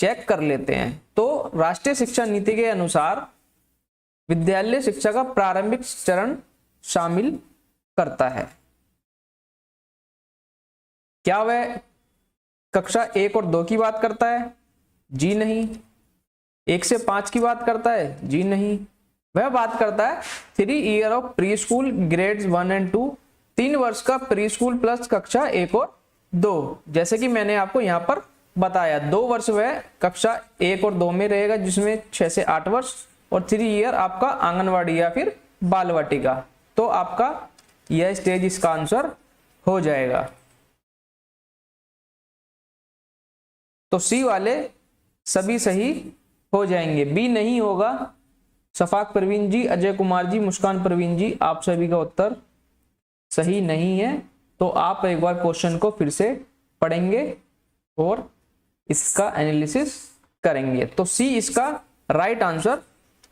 Check कर लेते हैं। तो राष्ट्रीय शिक्षा नीति के अनुसार विद्यालय शिक्षा का प्रारंभिक चरण शामिल करता है। क्या वह कक्षा 1 और 2 की बात करता है? जी नहीं। 1 से 5 की बात करता है? जी नहीं। वह बात करता है 3 year of pre school grades 1 and 2, 3 वर्ष का प्री स्कूल प्लस कक्षा 1 और 2। जैसे कि मैंने आपको यहाँ पर बताया 2 वर्ष वह कक्षा 1 और 2 में रहेगा, जिसमें 6 से 8 वर्ष, और 3 ईयर आपका आंगनवाड़ी या फिर बाल वाटिका। तो आपका यह स्टेज इसका आंसर हो जाएगा। तो सी वाले सभी सही हो जाएंगे, बी नहीं होगा। शफाक परवीन जी, अजय कुमार जी, मुस्कान परवीन जी, आप सभी का उत्तर सही नहीं है। तो आप एक बार क्वेश्चन को फिर से पढ़ेंगे और इसका एनालिसिस करेंगे। तो सी इसका राइट आंसर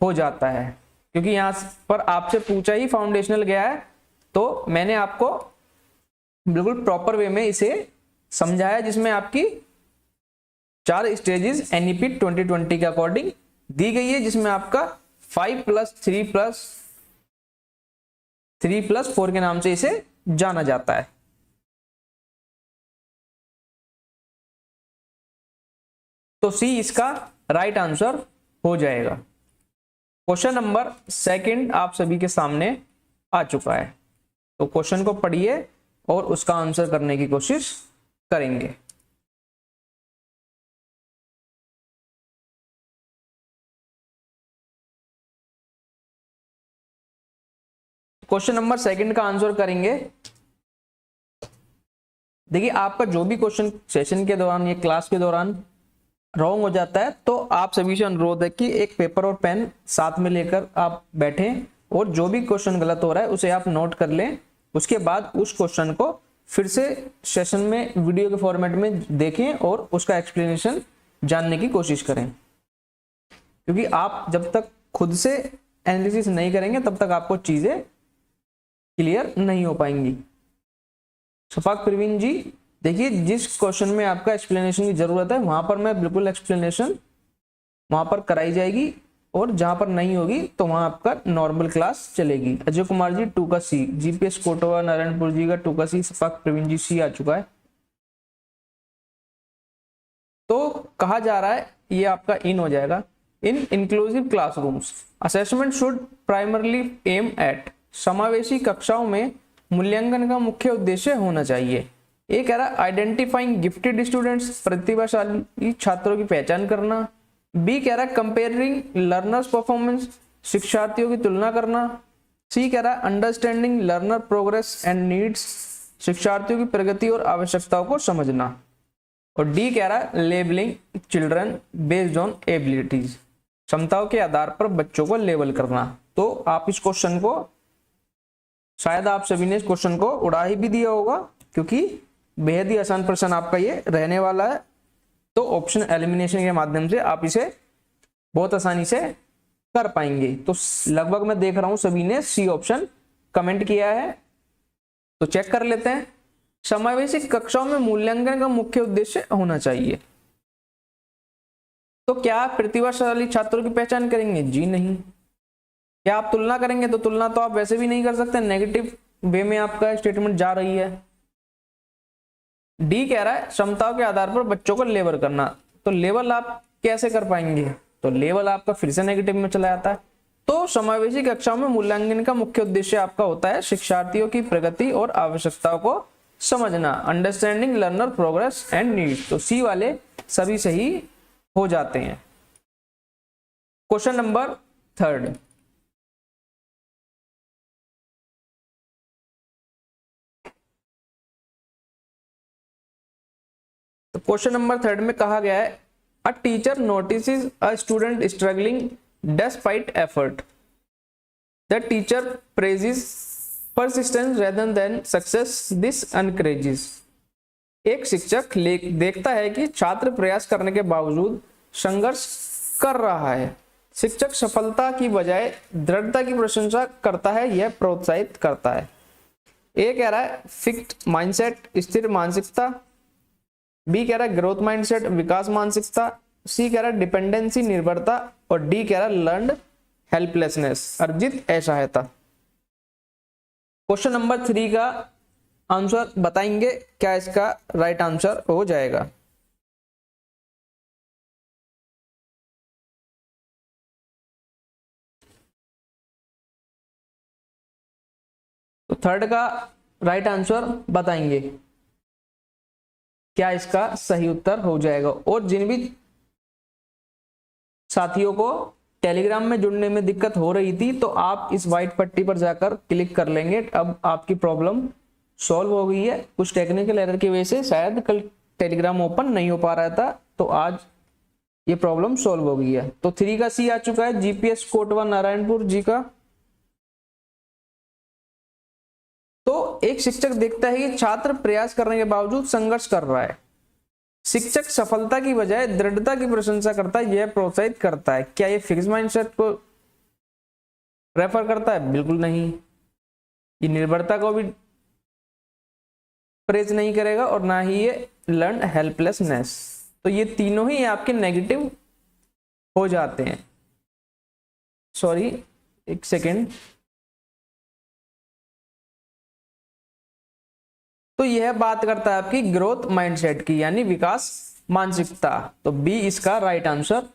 हो जाता है, क्योंकि यहां पर आपसे पूछा ही फाउंडेशनल गया है, तो मैंने आपको बिल्कुल प्रॉपर वे में इसे समझाया, जिसमें आपकी 4 स्टेजेस एनईपी 2020 के अकॉर्डिंग दी गई है, जिसमें आपका 5 + 3 + 4 के नाम से इसे जाना जाता है। तो सी इसका राइट आंसर हो जाएगा। क्वेश्चन नंबर 2 आप सभी के सामने आ चुका है। तो क्वेश्चन को पढ़िए और उसका आंसर करने की कोशिश करेंगे। क्वेश्चन नंबर 2 का आंसर करेंगे। देखिए, आपका जो भी क्वेश्चन सेशन के दौरान या क्लास के दौरान रॉन्ग हो जाता है, तो आप सभी से अनुरोध है कि एक पेपर और पेन साथ में लेकर आप बैठें और जो भी क्वेश्चन गलत हो रहा है उसे आप नोट कर लें। उसके बाद उस क्वेश्चन को फिर से सेशन में वीडियो के फॉर्मेट में देखें और उसका एक्सप्लेनेशन जानने की कोशिश करें, क्योंकि आप जब तक खुद से एनालिसिस नहीं करेंगे तब तक आपको चीजें क्लियर नहीं हो पाएंगी। शफाक परवीन जी, देखिए जिस क्वेश्चन में आपका एक्सप्लेनेशन की जरूरत है वहां पर मैं बिल्कुल एक्सप्लेनेशन वहां पर कराई जाएगी, और जहां पर नहीं होगी तो वहां आपका नॉर्मल क्लास चलेगी। अजय कुमार जी 2 का सी, जीपीएस कोटवा नारायणपुर जी का 2 का सी, शफाक परवीन जी सी आ चुका है। तो कहा जा रहा है ये आपका इन हो जाएगा। In inclusive classrooms assessment should primarily aim at, समावेशी कक्षाओं में मूल्यांकन का मुख्य उद्देश्य होना चाहिए। ये कह रहा है आइडेंटिफाइंग गिफ्टेड स्टूडेंट्स, प्रतिभाशाली छात्रों की पहचान करना। बी कह रहा है कंपेयरिंग लर्नर्स परफॉर्मेंस, शिक्षार्थियों की तुलना करना। सी कह रहा है understanding learner progress and needs, शिक्षार्थियों की प्रगति और आवश्यकताओं को समझना। और डी कह रहा है labelling children based on abilities, क्षमताओं के आधार पर बच्चों को लेबल करना। तो आप इस क्वेश्चन को शायद आप सभी ने इस क्वेश्चन को उड़ा ही भी दिया होगा, क्योंकि बेहद ही आसान प्रश्न आपका ये रहने वाला है। तो ऑप्शन एलिमिनेशन के माध्यम से आप इसे बहुत आसानी से कर पाएंगे। तो लगभग मैं देख रहा हूं सभी ने सी ऑप्शन कमेंट किया है, तो चेक कर लेते हैं। समावेशी कक्षाओं में मूल्यांकन का मुख्य उद्देश्य होना चाहिए। तो क्या आप प्रतिभाशाली छात्रों की पहचान करेंगे? जी नहीं। क्या आप तुलना करेंगे? तो तुलना तो आप वैसे भी नहीं कर सकते, नेगेटिव वे में आपका स्टेटमेंट जा रही है। डी कह रहा है क्षमताओं के आधार पर बच्चों को लेबल करना। तो लेबल आप कैसे कर पाएंगे? तो लेबल आपका फिर से नेगेटिव में चला जाता है। तो समावेशी कक्षाओं में मूल्यांकन का मुख्य उद्देश्य आपका होता है शिक्षार्थियों की प्रगति और आवश्यकताओं को समझना, understanding learner progress and needs. तो सी वाले सभी सही हो जाते हैं। क्वेश्चन नंबर 3, तो क्वेश्चन नंबर 3 में कहा गया है a teacher notices a student struggling despite effort, the teacher praises persistence rather than success, this encourages। एक शिक्षक देखता है कि छात्र प्रयास करने के बावजूद संघर्ष कर रहा है। शिक्षक सफलता की बजाय दृढ़ता की प्रशंसा करता है, यह प्रोत्साहित करता है। ए कह रहा है फिक्स्ड माइंडसेट, स्थिर मानसिकता। बी कह रहा है ग्रोथ माइंडसेट, विकास मानसिकता। सी कह रहा है डिपेंडेंसी निर्भरता, और डी कह रहा है लर्नड हेल्पलेसनेस अर्जित असहायता। क्वेश्चन नंबर 3 का आंसर बताएंगे, क्या इसका राइट आंसर हो जाएगा। तो थर्ड का राइट आंसर बताएंगे, क्या इसका सही उत्तर हो जाएगा। और जिन भी साथियों को टेलीग्राम में जुड़ने में दिक्कत हो रही थी, तो आप इस व्हाइट पट्टी पर जाकर क्लिक कर लेंगे। अब आपकी प्रॉब्लम सॉल्व हो गई है। कुछ टेक्निकल एरर की वजह से शायद कल टेलीग्राम ओपन नहीं हो पा रहा था, तो आज ये प्रॉब्लम सॉल्व हो गई है। तो 3 का सी आ चुका है, जीपीएस कोटवा नारायणपुर जी का। तो एक शिक्षक देखता है कि छात्र प्रयास करने के बावजूद संघर्ष कर रहा है। शिक्षक सफलता की बजाय दृढ़ता की प्रशंसा करता है, यह प्रोत्साहित करता है। क्या ये फिक्स माइंडसेट को रेफर करता है? बिल्कुल नहीं। ये निर्भरता को भी प्रेज नहीं करेगा, और ना ही ये लर्न हेल्पलेसनेस। तो ये तीनों ही आपके नेगेटिव हो जाते हैं। सॉरी, एक सेकेंड। तो यह बात करता है आपकी ग्रोथ माइंडसेट की, यानी विकास मानसिकता। तो बी इसका राइट आंसर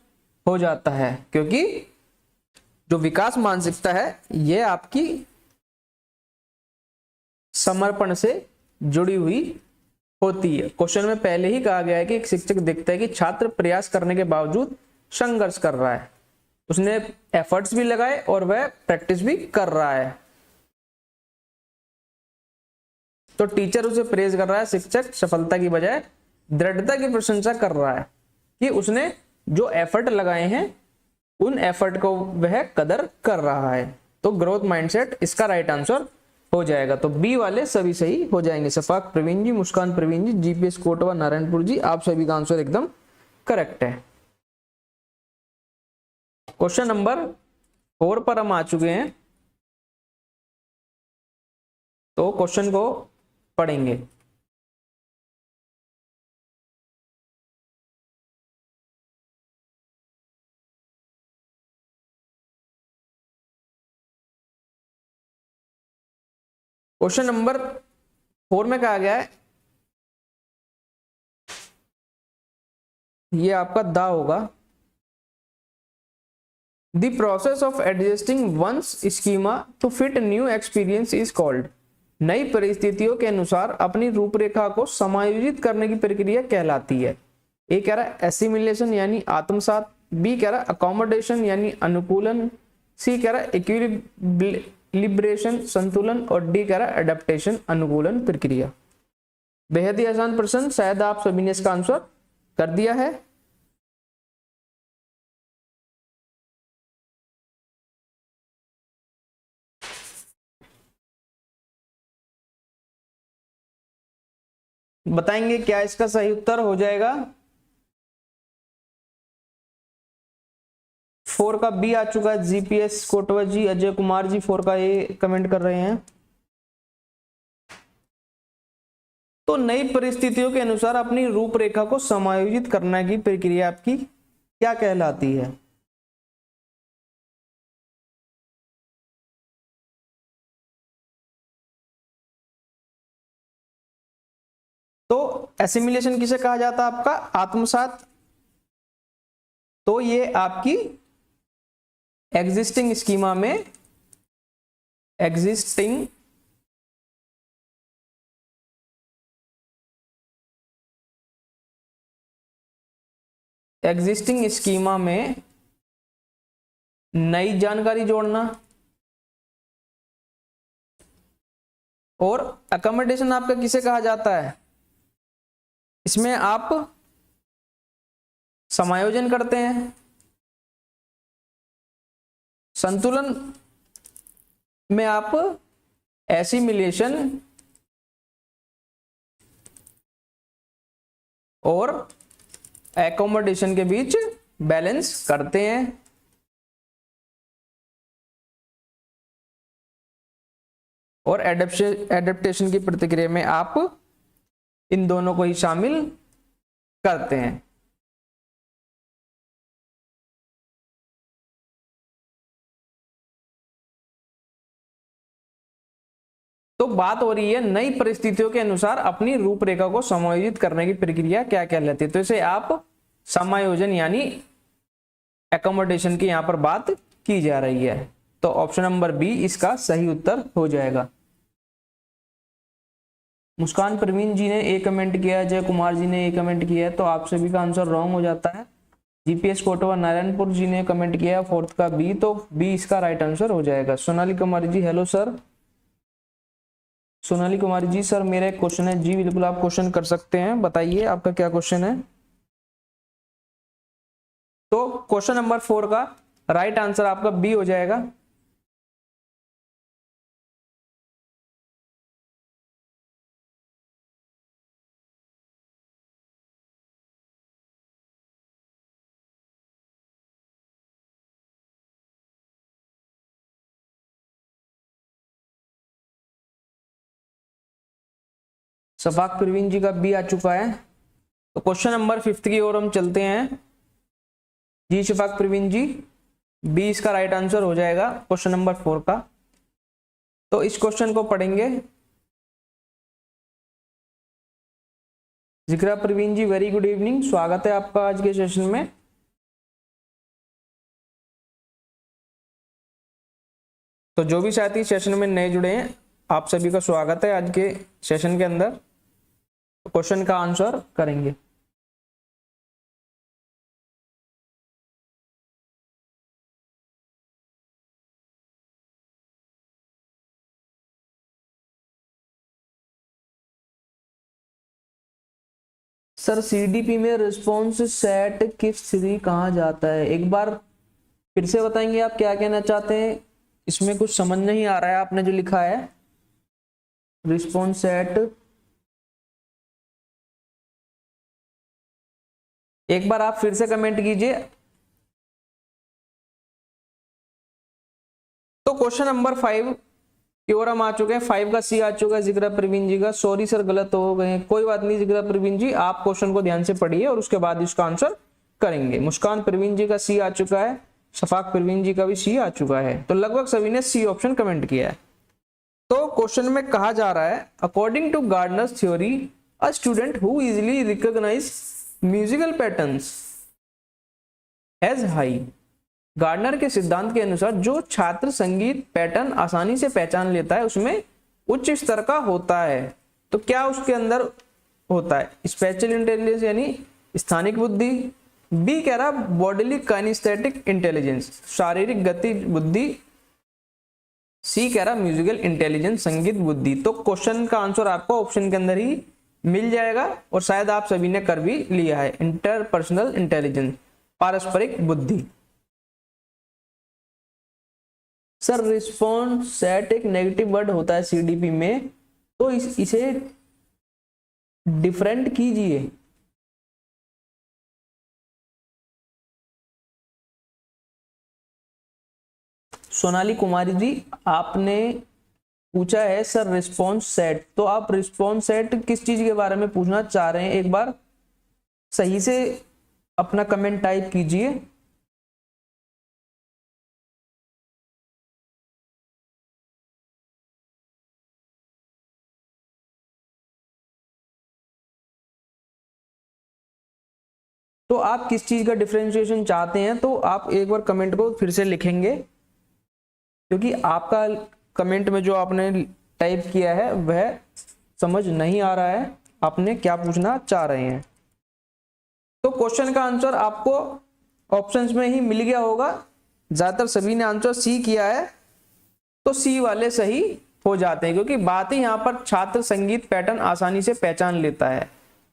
हो जाता है, क्योंकि जो विकास मानसिकता है यह आपकी समर्पण से जुड़ी हुई होती है। क्वेश्चन में पहले ही कहा गया है कि एक शिक्षक देखता है कि छात्र प्रयास करने के बावजूद संघर्ष कर रहा है, उसने एफर्ट्स भी लगाए और वह प्रैक्टिस भी कर रहा है। तो टीचर उसे प्रेज कर रहा है, शिक्षक सफलता की बजाय दृढ़ता की प्रशंसा कर रहा है कि उसने जो एफर्ट लगाए हैं उन एफर्ट को वह कदर कर रहा है। तो ग्रोथ माइंडसेट इसका राइट आंसर हो जाएगा। तो बी वाले सभी सही हो जाएंगे। सफाक प्रवीण जी, मुस्कान प्रवीण जी, जीपीएस कोटवा नारायणपुर जी, आप सभी का आंसर एकदम करेक्ट है। क्वेश्चन नंबर 4 पर हम आ चुके हैं, तो क्वेश्चन को पढ़ेंगे। क्वेश्चन नंबर 4 में कहा गया है, ये आपका दा होगा, the process of adjusting one's schema to fit new experience is called. नई परिस्थितियों के अनुसार अपनी रूपरेखा को समायोजित करने की प्रक्रिया कहलाती है। ए कह रहा है एसिमिलेशन यानी आत्मसात, बी कह रहा है अकोमोडेशन यानी अनुकूलन, सी कह रहा है इक्विलिब्रेशन संतुलन, और डी कह रहा है एडेप्टेशन अनुकूलन प्रक्रिया। बेहद ही आसान प्रश्न, शायद आप सभी ने इसका आंसर कर दिया है। बताएंगे क्या इसका सही उत्तर हो जाएगा। 4 का बी आ चुका है, जीपीएस कोटवा जी, अजय कुमार जी 4 का ए कमेंट कर रहे हैं। तो नई परिस्थितियों के अनुसार अपनी रूपरेखा को समायोजित करने की प्रक्रिया आपकी क्या कहलाती है? तो एसिमिलेशन किसे कहा जाता है? आपका आत्मसात। तो ये आपकी एग्जिस्टिंग स्कीमा में एग्जिस्टिंग स्कीमा में नई जानकारी जोड़ना, और अकोमोडेशन आपका किसे कहा जाता है? इसमें आप समायोजन करते हैं। संतुलन में आप एसिमिलेशन और एकोमोडेशन के बीच बैलेंस करते हैं। और एडेप्टेशन की प्रतिक्रिया में आप इन दोनों को ही शामिल करते हैं। तो बात हो रही है नई परिस्थितियों के अनुसार अपनी रूपरेखा को समायोजित करने की प्रक्रिया क्या कहलाती है। तो इसे आप समायोजन यानी एकोमोडेशन की यहां पर बात की जा रही है। तो ऑप्शन नंबर बी इसका सही उत्तर हो जाएगा। मुस्कान प्रवीण जी ने ए कमेंट किया है, जय कुमार जी ने ए कमेंट किया है, तो आप सभी का आंसर रॉन्ग हो जाता है। जीपीएस कोटवा नारायणपुर जी ने कमेंट किया है फोर्थ का बी, तो बी इसका राइट आंसर हो जाएगा। Sonali Kumari ji hello sir. Sonali Kumari ji sir मेरा एक क्वेश्चन है। जी बिल्कुल आप क्वेश्चन कर सकते हैं, बताइए आपका क्या क्वेश्चन है। तो क्वेश्चन नंबर 4 का राइट आंसर आपका बी हो जाएगा। शफाक प्रवीण जी का बी आ चुका है। तो क्वेश्चन नंबर 5 की ओर हम चलते हैं। जी शफाक प्रवीण जी, बी इसका राइट आंसर हो जाएगा क्वेश्चन नंबर 4 का। तो इस क्वेश्चन को पढ़ेंगे। जिक्रा प्रवीण जी वेरी गुड इवनिंग, स्वागत है आपका आज के सेशन में। तो जो भी साथी सेशन में नए जुड़े हैं आप सभी का स्वागत है आज के सेशन के अंदर। क्वेश्चन का आंसर करेंगे। सर सीडीपी में रिस्पॉन्स सेट किस थ्री कहा जाता है, एक बार फिर से बताएंगे आप क्या कहना चाहते हैं। इसमें कुछ समझ नहीं आ रहा है आपने जो लिखा है रिस्पॉन्स सेट। एक बार आप फिर से कमेंट कीजिए। तो क्वेश्चन नंबर 5 की ओर हम आ चुके हैं। 5 का सी आ चुका है जिक्रा प्रवीण जी का। सॉरी सर गलत हो गए, कोई बात नहीं जिक्रा प्रवीण जी, आप क्वेश्चन को ध्यान से पढ़िए और उसके बाद इसका आंसर करेंगे। मुस्कान प्रवीण जी का सी आ चुका है, शफाक प्रवीण जी का भी सी आ चुका है। तो लगभग सभी ने सी ऑप्शन कमेंट किया है। तो क्वेश्चन में कहा जा रहा है according to Gardner's theory a student who easily recognize musical patterns has high. Gardner के सिद्धांत के अनुसार जो छात्र संगीत पैटर्न आसानी से पहचान लेता है उसमें उच्च स्तर का होता है। तो क्या उसके अंदर होता है, स्पेशल इंटेलिजेंस यानी स्थानिक बुद्धि, बी कह रहा बॉडीली काइनेस्थेटिक इंटेलिजेंस शारीरिक गति बुद्धि, सी कह रहा म्यूजिकल इंटेलिजेंस संगीत बुद्धि। तो क्वेश्चन का आंसर आपको ऑप्शन के अंदर ही मिल जाएगा और शायद आप सभी ने कर भी लिया है, इंटरपर्सनल इंटेलिजेंस पारस्परिक बुद्धि। सर रिस्पॉन्स सेट एक नेगेटिव वर्ड होता है सीडीपी में, तो इसे डिफरेंट कीजिए। सोनाली कुमारी जी आपने पूछा है सर रिस्पॉन्स सेट, तो आप रिस्पॉन्स सेट किस चीज के बारे में पूछना चाह रहे हैं, एक बार सही से अपना कमेंट टाइप कीजिए। तो आप किस चीज का डिफरेंशिएशन चाहते हैं, तो आप एक बार कमेंट को फिर से लिखेंगे, क्योंकि आपका कमेंट में जो आपने टाइप किया है वह समझ नहीं आ रहा है आपने क्या पूछना चाह रहे हैं। तो क्वेश्चन का आंसर आपको ऑप्शंस में ही मिल गया होगा। ज्यादातर सभी ने आंसर सी किया है, तो सी वाले सही हो जाते हैं, क्योंकि बात ही यहाँ पर छात्र संगीत पैटर्न आसानी से पहचान लेता है।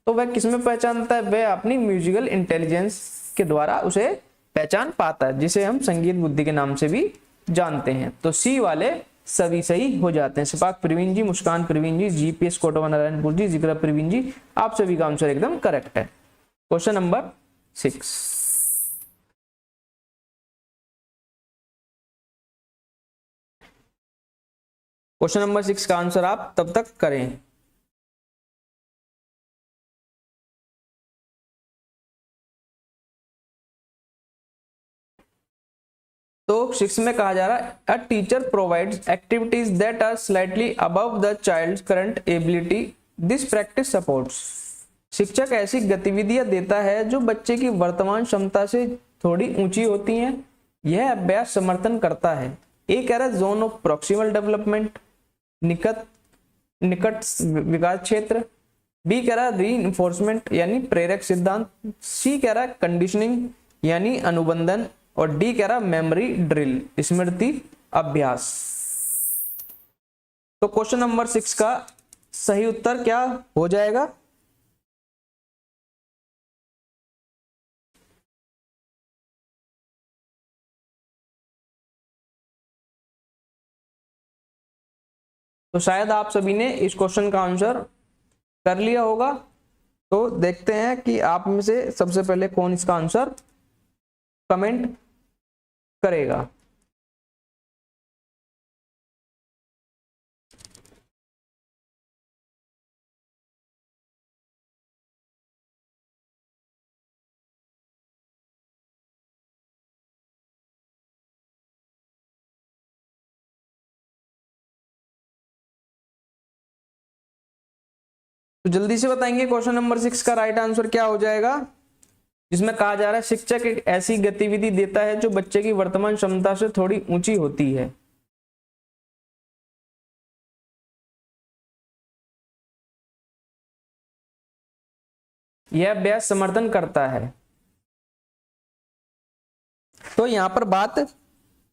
तो वह किसमें पहचानता है, वह अपनी म्यूजिकल इंटेलिजेंस के द्वारा उसे पहचान पाता है, जिसे हम संगीत बुद्धि के नाम से भी जानते हैं। तो सी वाले सभी सही हो जाते हैं। शफाक प्रवीण जी, मुस्कान प्रवीण जी, जीपीएस कोटवा नारायणपुर जी, जिक्रा प्रवीण जी, आप सभी का आंसर एकदम करेक्ट है। Question number 6। क्वेश्चन नंबर 6 का आंसर आप तब तक करें। तो 6 में कहा जा रहा है a teacher provides activities that are slightly above the child's current ability, this practice supports. शिक्षक ऐसी गतिविधियां देता है जो बच्चे की वर्तमान क्षमता से थोड़ी ऊंची होती हैं, यह अभ्यास समर्थन करता है। ए कह रहा है जोन ऑफ प्रॉक्सिमल डेवलपमेंट, निकट निकट विकास क्षेत्र। बी कह रहा है री इन्फोर्समेंट यानी प्रेरक सिद्धांत। सी कह रहा है कंडीशनिंग यानी अनुबंधन। और डी कह रहा है मेमोरी ड्रिल, स्मृति अभ्यास। तो क्वेश्चन नंबर 6 का सही उत्तर क्या हो जाएगा? तो शायद आप सभी ने इस क्वेश्चन का आंसर कर लिया होगा। तो देखते हैं कि आप में से सबसे पहले कौन इसका आंसर कमेंट करेगा। तो जल्दी से बताएंगे क्वेश्चन नंबर 6 का राइट आंसर क्या हो जाएगा, जिसमें कहा जा रहा है शिक्षक एक ऐसी गतिविधि देता है जो बच्चे की वर्तमान क्षमता से थोड़ी ऊंची होती है। यह अभ्यास समर्थन करता है। तो यहां पर बात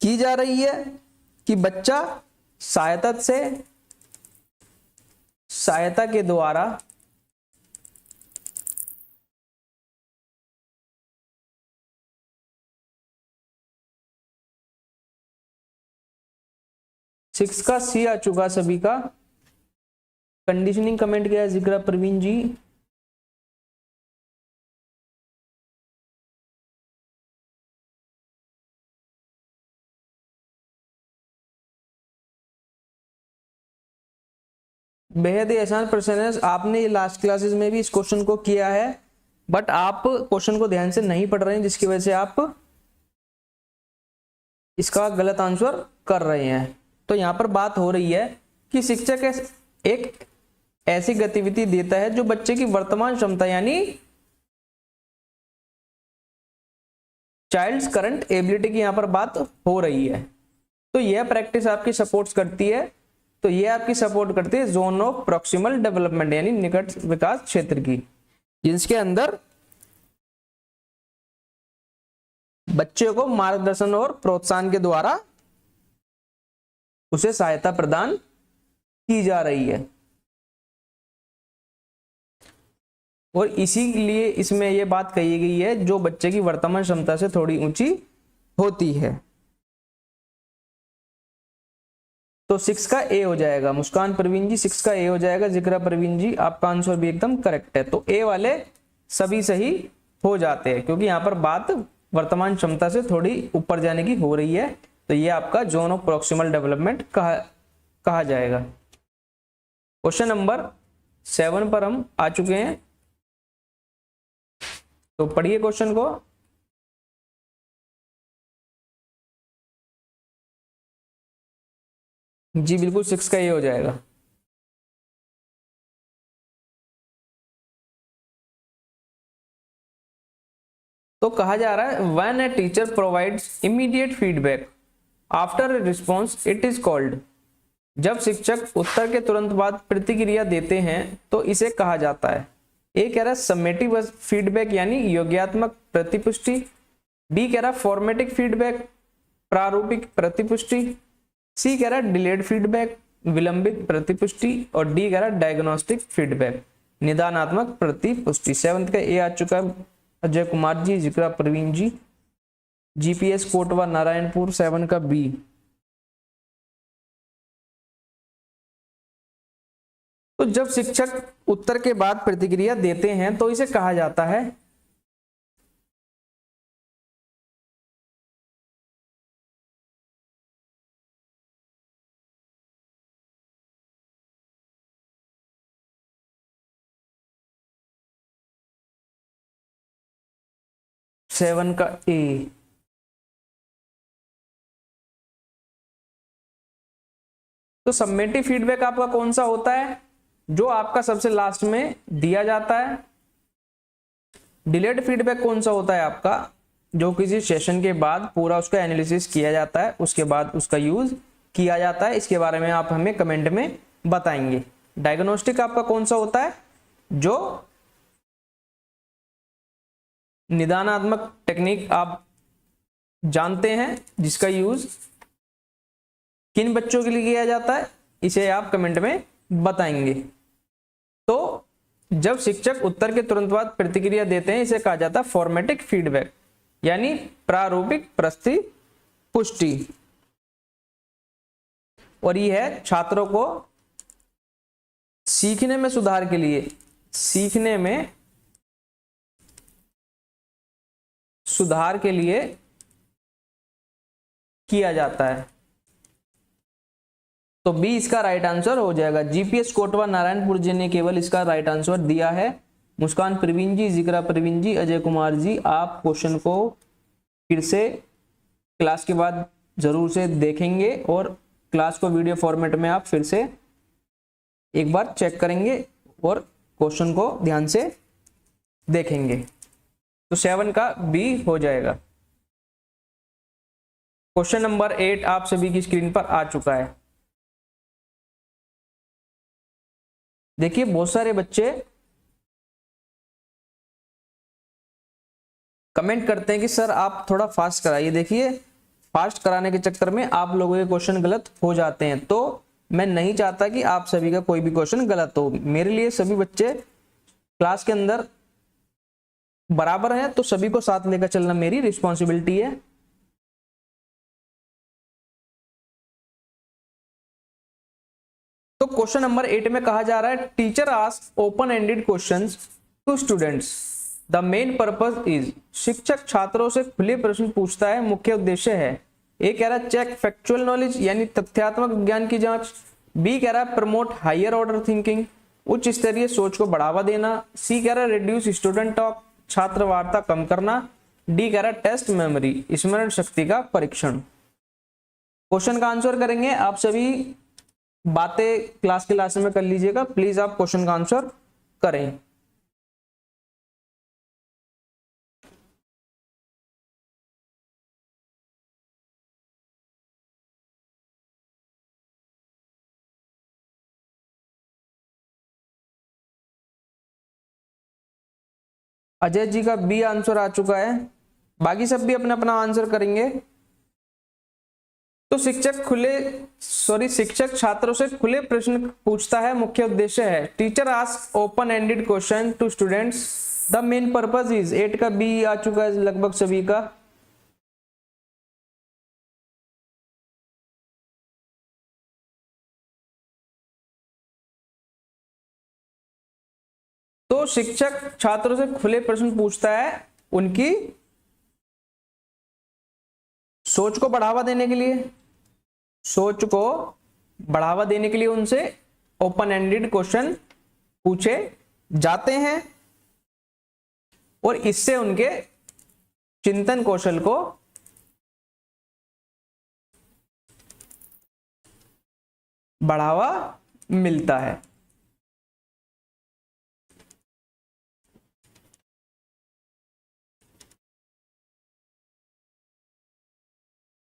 की जा रही है कि बच्चा सहायता के द्वारा सिक्स का सी आ चुका सभी का। कंडीशनिंग कमेंट किया है जिक्र प्रवीण जी। बेहद ही आसान प्रश्न है, आपने ये लास्ट क्लासेस में भी इस क्वेश्चन को किया है, बट आप क्वेश्चन को ध्यान से नहीं पढ़ रहे हैं, जिसकी वजह से आप इसका गलत आंसर कर रहे हैं। तो यहां पर बात हो रही है कि शिक्षक एक ऐसी गतिविधि देता है जो बच्चे की वर्तमान क्षमता यानी चाइल्ड्स करंट एबिलिटी की यहां पर बात हो रही है। तो यह प्रैक्टिस आपकी सपोर्ट करती है। तो यह आपकी सपोर्ट करती है जोन ऑफ प्रॉक्सिमल डेवलपमेंट यानी निकट विकास क्षेत्र की, जिसके अंदर बच्चे को मार्गदर्शन और प्रोत्साहन के द्वारा उसे सहायता प्रदान की जा रही है। और इसीलिए इसमें यह बात कही गई है जो बच्चे की वर्तमान क्षमता से थोड़ी ऊंची होती है। तो 6 का ए हो जाएगा। मुस्कान प्रवीण जी 6 का ए हो जाएगा। जिक्रा प्रवीण जी आपका आंसर भी एकदम करेक्ट है। तो ए वाले सभी सही हो जाते हैं, क्योंकि यहां पर बात वर्तमान क्षमता से थोड़ी ऊपर जाने की हो रही है। तो ये आपका जोन ऑफ प्रॉक्सिमल डेवलपमेंट कहा जाएगा। क्वेश्चन नंबर 7 पर हम आ चुके हैं। तो पढ़िए क्वेश्चन को। जी बिल्कुल 6 का ये हो जाएगा। तो कहा जा रहा है when a teacher provides immediate feedback after a response it is called. जब शिक्षक उत्तर के तुरंत बाद प्रतिक्रिया देते हैं तो इसे कहा जाता है। ए कह रहा है समेटिव फीडबैक यानी योग्यात्मक प्रतिपुष्टि। बी कह रहा है फॉर्मेटिव फीडबैक प्रारूपिक प्रतिपुष्टि। सी कह रहा है डिलेड फीडबैक विलंबित प्रतिपुष्टि। और डी कह रहा है डायग्नोस्टिक फीडबैक निदानात्मक प्रतिपुष्टि। 7th का ए आ चुका है। अजय कुमार जी, जिक्रा प्रवीण जी, जीपीएस कोटवा नारायणपुर 7 का बी। तो जब शिक्षक उत्तर के बाद प्रतिक्रिया देते हैं तो इसे कहा जाता है। सेवन का ए तो समेटिव फीडबैक आपका कौन सा होता है, जो आपका सबसे लास्ट में दिया जाता है। डिलेड फीडबैक कौन सा होता है आपका, जो किसी सेशन के बाद पूरा उसका एनालिसिस किया जाता है, उसके बाद उसका यूज किया जाता है। इसके बारे में आप हमें कमेंट में बताएंगे। डायग्नोस्टिक आपका कौन सा होता है, जो निदानात्मक टेक्निक आप जानते हैं, जिसका यूज किन बच्चों के लिए किया जाता है, इसे आप कमेंट में बताएंगे। तो जब शिक्षक उत्तर के तुरंत बाद प्रतिक्रिया देते हैं, इसे कहा जाता है फॉर्मेटिक फीडबैक, यानी प्रारूपिक प्रस्तुति पुष्टि। और ये है छात्रों को सीखने में सुधार के लिए, सीखने में सुधार के लिए किया जाता है। तो बी इसका राइट आंसर हो जाएगा। जीपीएस कोटवा नारायणपुर जी ने केवल इसका राइट आंसर दिया है। मुस्कान प्रवीण जी, जिक्रा प्रवीण जी, अजय कुमार जी, आप क्वेश्चन को फिर से क्लास के बाद जरूर से देखेंगे और क्लास को वीडियो फॉर्मेट में आप फिर से एक बार चेक करेंगे और क्वेश्चन को ध्यान से देखेंगे। तो 7 का बी हो जाएगा। क्वेश्चन नंबर 8 आप सभी की स्क्रीन पर आ चुका है। देखिए बहुत सारे बच्चे कमेंट करते हैं कि सर आप थोड़ा फास्ट कराइए। देखिए फास्ट कराने के चक्कर में आप लोगों के क्वेश्चन गलत हो जाते हैं, तो मैं नहीं चाहता कि आप सभी का कोई भी क्वेश्चन गलत हो। मेरे लिए सभी बच्चे क्लास के अंदर बराबर है, तो सभी को साथ लेकर चलना मेरी रिस्पॉन्सिबिलिटी है। तो क्वेश्चन नंबर 8 में कहा जा रहा है teacher ask open ended questions to students, the main purpose is. शिक्षक छात्रों से खुले प्रश्न पूछता है, मुख्य उद्देश्य है। ए कह रहा है चेक फैक्चुअल नॉलेज यानी तथ्यात्मक ज्ञान की जांच। बी कह रहा है प्रमोट हायर ऑर्डर थिंकिंग, उच्च स्तरीय सोच को बढ़ावा देना। सी कह रहा है रिड्यूस स्टूडेंट टॉक, छात्र वार्ता कम करना। डी कह रहा है टेस्ट मेमोरी, स्मरण शक्ति का परीक्षण। क्वेश्चन का आंसर करेंगे आप सभी, बातें क्लास में कर लीजिएगा। प्लीज आप क्वेश्चन का आंसर करें। अजय जी का बी आंसर आ चुका है, बाकी सब भी अपना अपना आंसर करेंगे। तो शिक्षक छात्रों से खुले प्रश्न पूछता है, मुख्य उद्देश्य है। Teacher ask open ended question to students, the main purpose is. 8 का बी आ चुका है लगभग सभी का। तो शिक्षक छात्रों से खुले प्रश्न पूछता है उनकी सोच को बढ़ावा देने के लिए, सोच को बढ़ावा देने के लिए उनसे ओपन एंडेड क्वेश्चन पूछे जाते हैं और इससे उनके चिंतन कौशल को बढ़ावा मिलता है।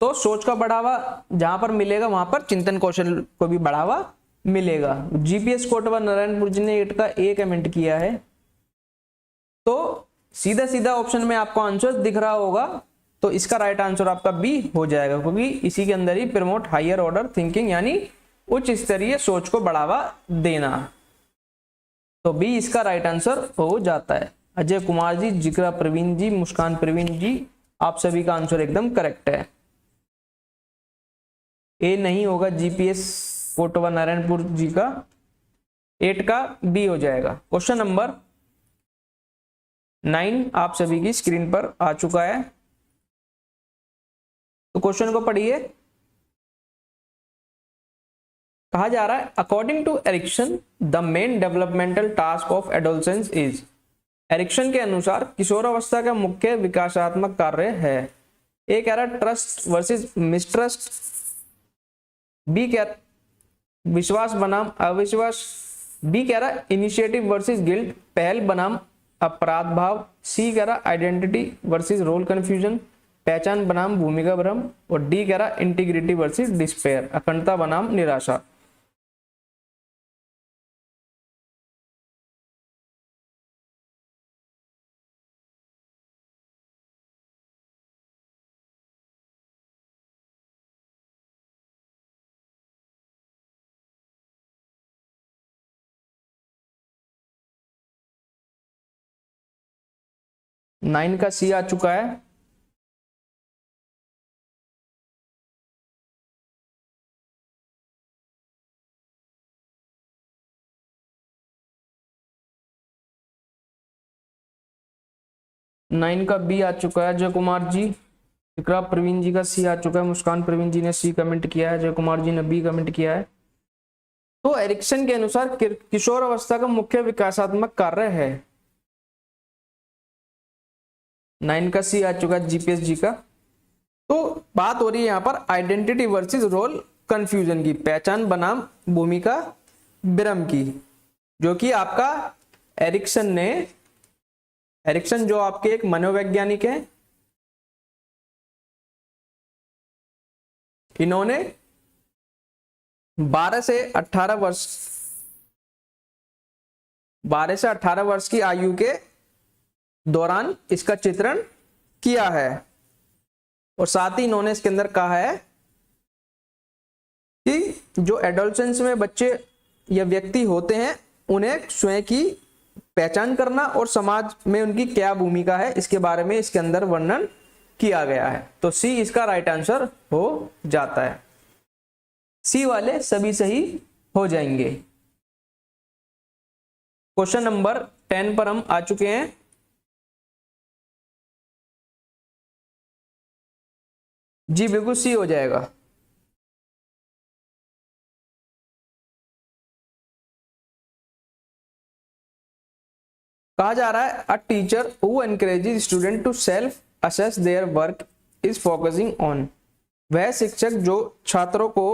तो सोच का बढ़ावा जहां पर मिलेगा वहां पर चिंतन कौशल को भी बढ़ावा मिलेगा। जीपीएस कोटवा नारायणपुर जी ने 8 का ए कमेंट किया है। तो सीधा सीधा ऑप्शन में आपको आंसर दिख रहा होगा, तो इसका राइट आंसर आपका बी हो जाएगा, क्योंकि इसी के अंदर ही प्रमोट हायर ऑर्डर थिंकिंग यानी उच्च स्तरीय सोच को बढ़ावा देना। तो बी इसका राइट आंसर हो जाता है। अजय कुमार जी, जिक्रा प्रवीण जी, मुस्कान प्रवीण जी, आप सभी का आंसर एकदम करेक्ट है। ए नहीं होगा जीपीएस कोटवा नारायणपुर जी का, 8 का बी हो जाएगा। क्वेश्चन नंबर 9 आप सभी की स्क्रीन पर आ चुका है। तो क्वेश्चन को पढ़िए। कहा जा रहा है according to Erikson the main developmental task of adolescence is. Erikson के अनुसार किशोरावस्था का मुख्य विकासात्मक कार्य है। ए कह रहा है ट्रस्ट वर्सेस मिसट्रस्ट, बी विश्वास बनाम अविश्वास। बी कह रहा इनिशिएटिव वर्सेस गिल्ट, पहल बनाम अपराध भाव। सी कह रहा आइडेंटिटी वर्सेस रोल कंफ्यूजन, पहचान बनाम भूमिका भ्रम। और डी कह रहा इंटीग्रिटी वर्सेस डिस्पेयर, अखंडता बनाम निराशा। नाइन का सी आ चुका है। नाइन का बी आ चुका है अजय कुमार जी। इकरा प्रवीण जी का सी आ चुका है। मुस्कान प्रवीण जी ने सी कमेंट किया है, अजय कुमार जी ने बी कमेंट किया है। तो एरिक्सन के अनुसार किशोर अवस्था का मुख्य विकासात्मक कार्य है। नाइन का सी आ चुका है जीपीएस जी का। तो बात हो रही है यहाँ पर आइडेंटिटी वर्सेस रोल कंफ्यूजन की, पहचान बनाम भूमिका भ्रम की, जो कि आपका एरिक्सन जो आपके एक मनोवैज्ञानिक हैं, इन्होंने 12 से 18 वर्ष की आयु के दौरान इसका चित्रण किया है। और साथ ही इन्होंने इसके अंदर कहा है कि जो एडोलसेंस में बच्चे या व्यक्ति होते हैं, उन्हें स्वयं की पहचान करना और समाज में उनकी क्या भूमिका है, इसके बारे में इसके अंदर वर्णन किया गया है। तो सी इसका राइट आंसर हो जाता है। सी वाले सभी सही हो जाएंगे। क्वेश्चन नंबर 10 पर हम आ चुके हैं। जी बिल्कुल सी हो जाएगा। कहा जा रहा है a teacher who encourages student to self assess their work is focusing on. वह शिक्षक जो छात्रों को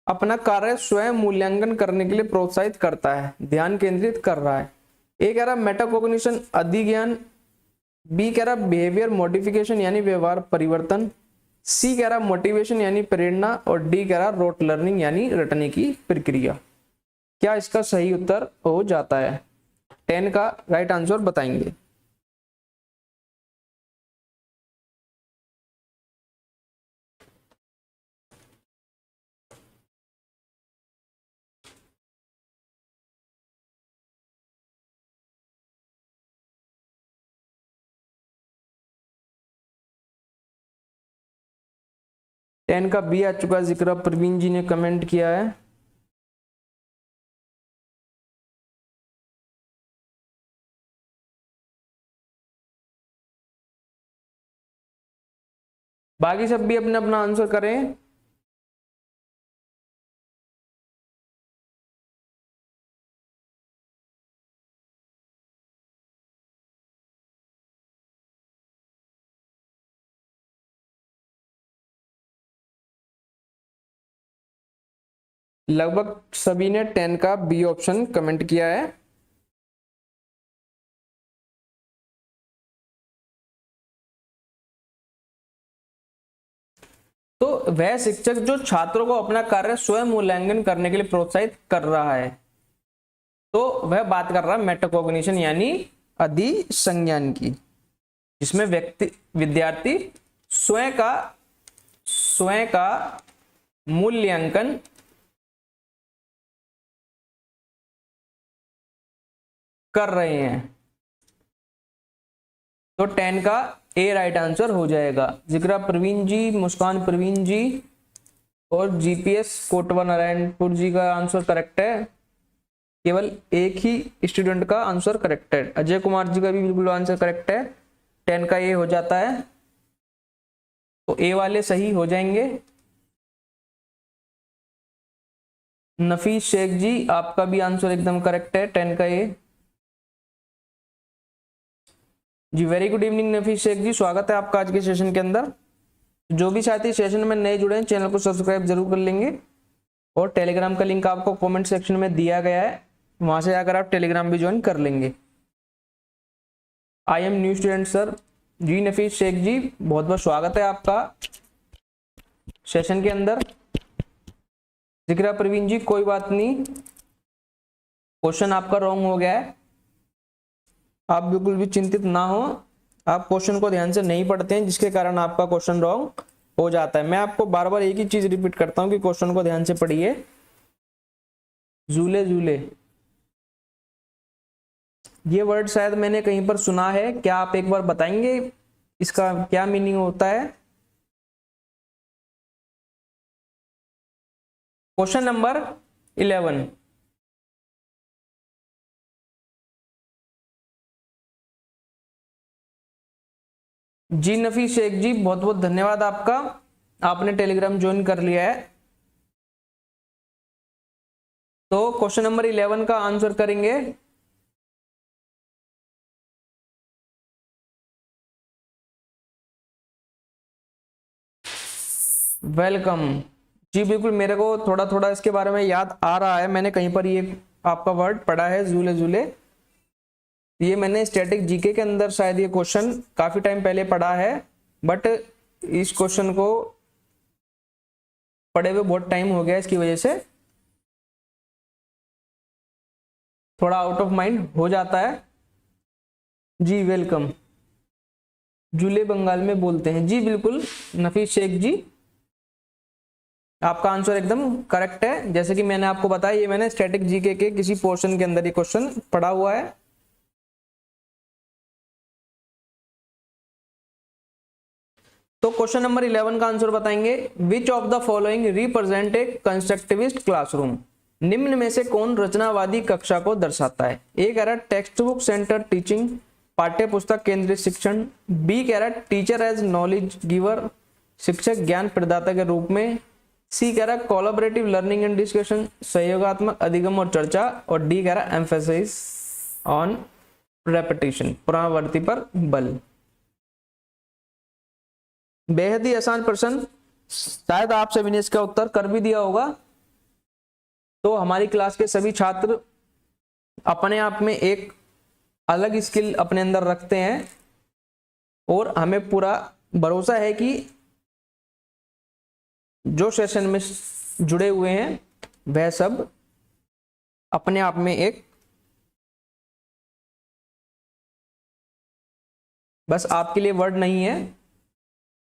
अपना कार्य स्वयं मूल्यांकन करने के लिए प्रोत्साहित करता है, ध्यान केंद्रित कर रहा है। ए कह रहा मेटाकोग्निशन अधिज्ञान, बी कह रहा बिहेवियर मॉडिफिकेशन यानी व्यवहार परिवर्तन, सी कह रहा मोटिवेशन यानी प्रेरणा, और डी कह रहा रोट लर्निंग यानी रटने की प्रक्रिया। क्या इसका सही उत्तर हो जाता है? 10 का राइट आंसर बताएंगे। टेन का बी आ चुका है, जिक्र प्रवीण जी ने कमेंट किया है। बाकी सब भी अपने अपना आंसर करें। लगभग सभी ने 10 का बी ऑप्शन कमेंट किया है। तो वह शिक्षक जो छात्रों को अपना कार्य स्वयं मूल्यांकन करने के लिए प्रोत्साहित कर रहा है, तो वह बात कर रहा है मेटाकोग्निशन यानी अधिसंज्ञान की, जिसमें विद्यार्थी स्वयं का मूल्यांकन कर रहे हैं। तो 10 का ए राइट आंसर हो जाएगा। जिक्रा प्रवीण जी, मुस्कान प्रवीण जी और जीपीएस कोटवा नारायणपुर जी का आंसर करेक्ट है। केवल एक ही स्टूडेंट का आंसर करेक्ट है। अजय कुमार जी का भी बिल्कुल आंसर करेक्ट है। 10 का ए हो जाता है। तो ए वाले सही हो जाएंगे। नफीस शेख जी, आपका भी आंसर एकदम करेक्ट है, 10 का ए। जी वेरी गुड इवनिंग नफीस शेख जी, स्वागत है आपका आज के सेशन के अंदर। जो भी साथी सेशन में नए जुड़े हैं, चैनल को सब्सक्राइब जरूर कर लेंगे। और टेलीग्राम का लिंक आपको कमेंट सेक्शन में दिया गया है, वहां से जाकर आप टेलीग्राम भी ज्वाइन कर लेंगे। I am new student sir. जी नफीस शेख जी, बहुत बहुत स्वागत है आपका सेशन के अंदर। जिक्रा प्रवीण जी, कोई बात नहीं, क्वेश्चन आपका रॉन्ग हो गया है, आप बिल्कुल भी चिंतित ना हो। आप क्वेश्चन को ध्यान से नहीं पढ़ते हैं, जिसके कारण आपका क्वेश्चन रॉन्ग हो जाता है। मैं आपको बार बार एक ही चीज रिपीट करता हूं कि क्वेश्चन को ध्यान से पढ़िए। झूले झूले, ये वर्ड शायद मैंने कहीं पर सुना है, क्या आप एक बार बताएंगे इसका क्या मीनिंग होता है? Question number 11। जी नफी शेख जी, बहुत बहुत धन्यवाद आपका, आपने टेलीग्राम ज्वाइन कर लिया है। तो क्वेश्चन नंबर 11 का आंसर करेंगे। वेलकम जी, बिल्कुल मेरे को थोड़ा थोड़ा इसके बारे में याद आ रहा है, मैंने कहीं पर ये आपका वर्ड पढ़ा है, झूले झूले। ये मैंने स्टैटिक जीके के अंदर शायद ये क्वेश्चन काफी टाइम पहले पढ़ा है, बट इस क्वेश्चन को पढ़े हुए बहुत टाइम हो गया, इसकी वजह से थोड़ा आउट ऑफ माइंड हो जाता है। जी वेलकम। जूले बंगाल में बोलते हैं, जी बिल्कुल नफीस शेख जी, आपका आंसर एकदम करेक्ट है। जैसे कि मैंने आपको बताया, ये मैंने स्टैटिक जीके के किसी पोर्शन के अंदर ये क्वेश्चन पढ़ा हुआ है। तो क्वेश्चन नंबर 11 का आंसर बताएंगे। Which of the following represent a constructivist classroom? निम्न में से कौन रचनावादी कक्षा को दर्शाता है? ए कह रहा है टेक्स्ट बुक सेंटर टीचिंग, पाठ्य पुस्तक केंद्रित शिक्षण। बी कह रहा है टीचर एज नॉलेज गिवर, शिक्षक ज्ञान प्रदाता के रूप में। सी कह रहा है कोलैबोरेटिव लर्निंग एंड डिस्कशन, सहयोगात्मक अधिगम और चर्चा। और डी कह रहा है एम्फेसिस ऑन रेपिटेशन, पुनरावृत्ति पर बल। बेहद ही आसान प्रश्न, शायद आप सभी ने इसका उत्तर कर भी दिया होगा। तो हमारी क्लास के सभी छात्र अपने आप में एक अलग स्किल अपने अंदर रखते हैं, और हमें पूरा भरोसा है कि जो सेशन में जुड़े हुए हैं वह सब अपने आप में एक, बस आपके लिए वर्ड नहीं है,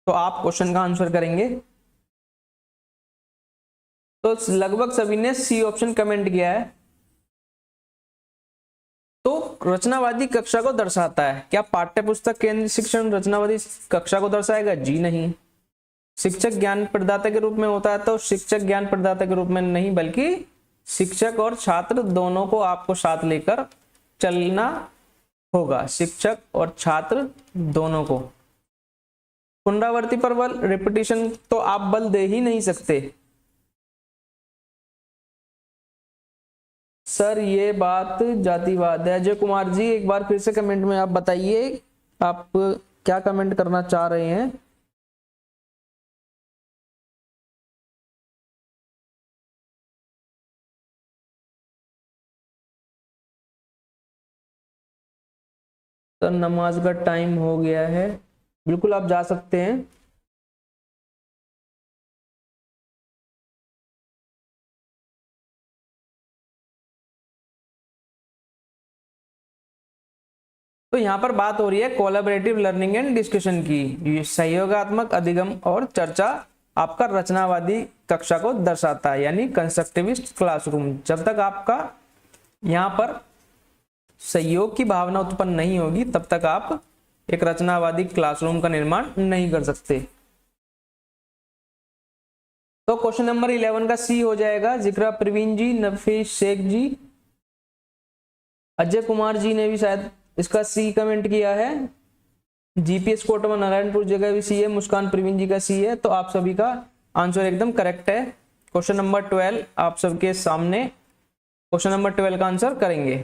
तो आप क्वेश्चन का आंसर करेंगे। तो लगभग सभी ने सी ऑप्शन कमेंट किया है। तो रचनावादी कक्षा को दर्शाता है, क्या पाठ्य पुस्तक केंद्रित शिक्षण रचनावादी कक्षा को दर्शाएगा? जी नहीं। शिक्षक ज्ञान प्रदाता के रूप में होता है, तो शिक्षक ज्ञान प्रदाता के रूप में नहीं, बल्कि शिक्षक और छात्र दोनों को आपको साथ लेकर चलना होगा, शिक्षक और छात्र दोनों को। पुनरावृत्ति पर बल, रिपीटिशन तो आप बल दे ही नहीं सकते सर, ये बात जातिवाद है। अजय कुमार जी, एक बार फिर से कमेंट में आप बताइए आप क्या कमेंट करना चाह रहे हैं। तो नमाज का टाइम हो गया है, बिल्कुल आप जा सकते हैं। तो यहाँ पर बात हो रही है कोलैबोरेटिव लर्निंग एंड डिस्कशन की, ये सहयोगात्मक अधिगम और चर्चा आपका रचनावादी कक्षा को दर्शाता है, यानी कंस्ट्रक्टिविस्ट क्लासरूम। जब तक आपका यहाँ पर सहयोग की भावना उत्पन्न नहीं होगी, तब तक आप एक रचनावादी क्लासरूम का निर्माण नहीं कर सकते। तो क्वेश्चन नंबर 11 का सी हो जाएगा। जिक्रा प्रवीण जी, नफीस शेख जी, अजय कुमार जी ने भी शायद इसका सी कमेंट किया है। जीपीएस कोटवा नारायणपुर जगह भी सी है, मुस्कान प्रवीण जी का सी है। तो आप सभी का आंसर एकदम करेक्ट है। क्वेश्चन नंबर 12 आप सबके सामने, क्वेश्चन नंबर 12 का आंसर करेंगे।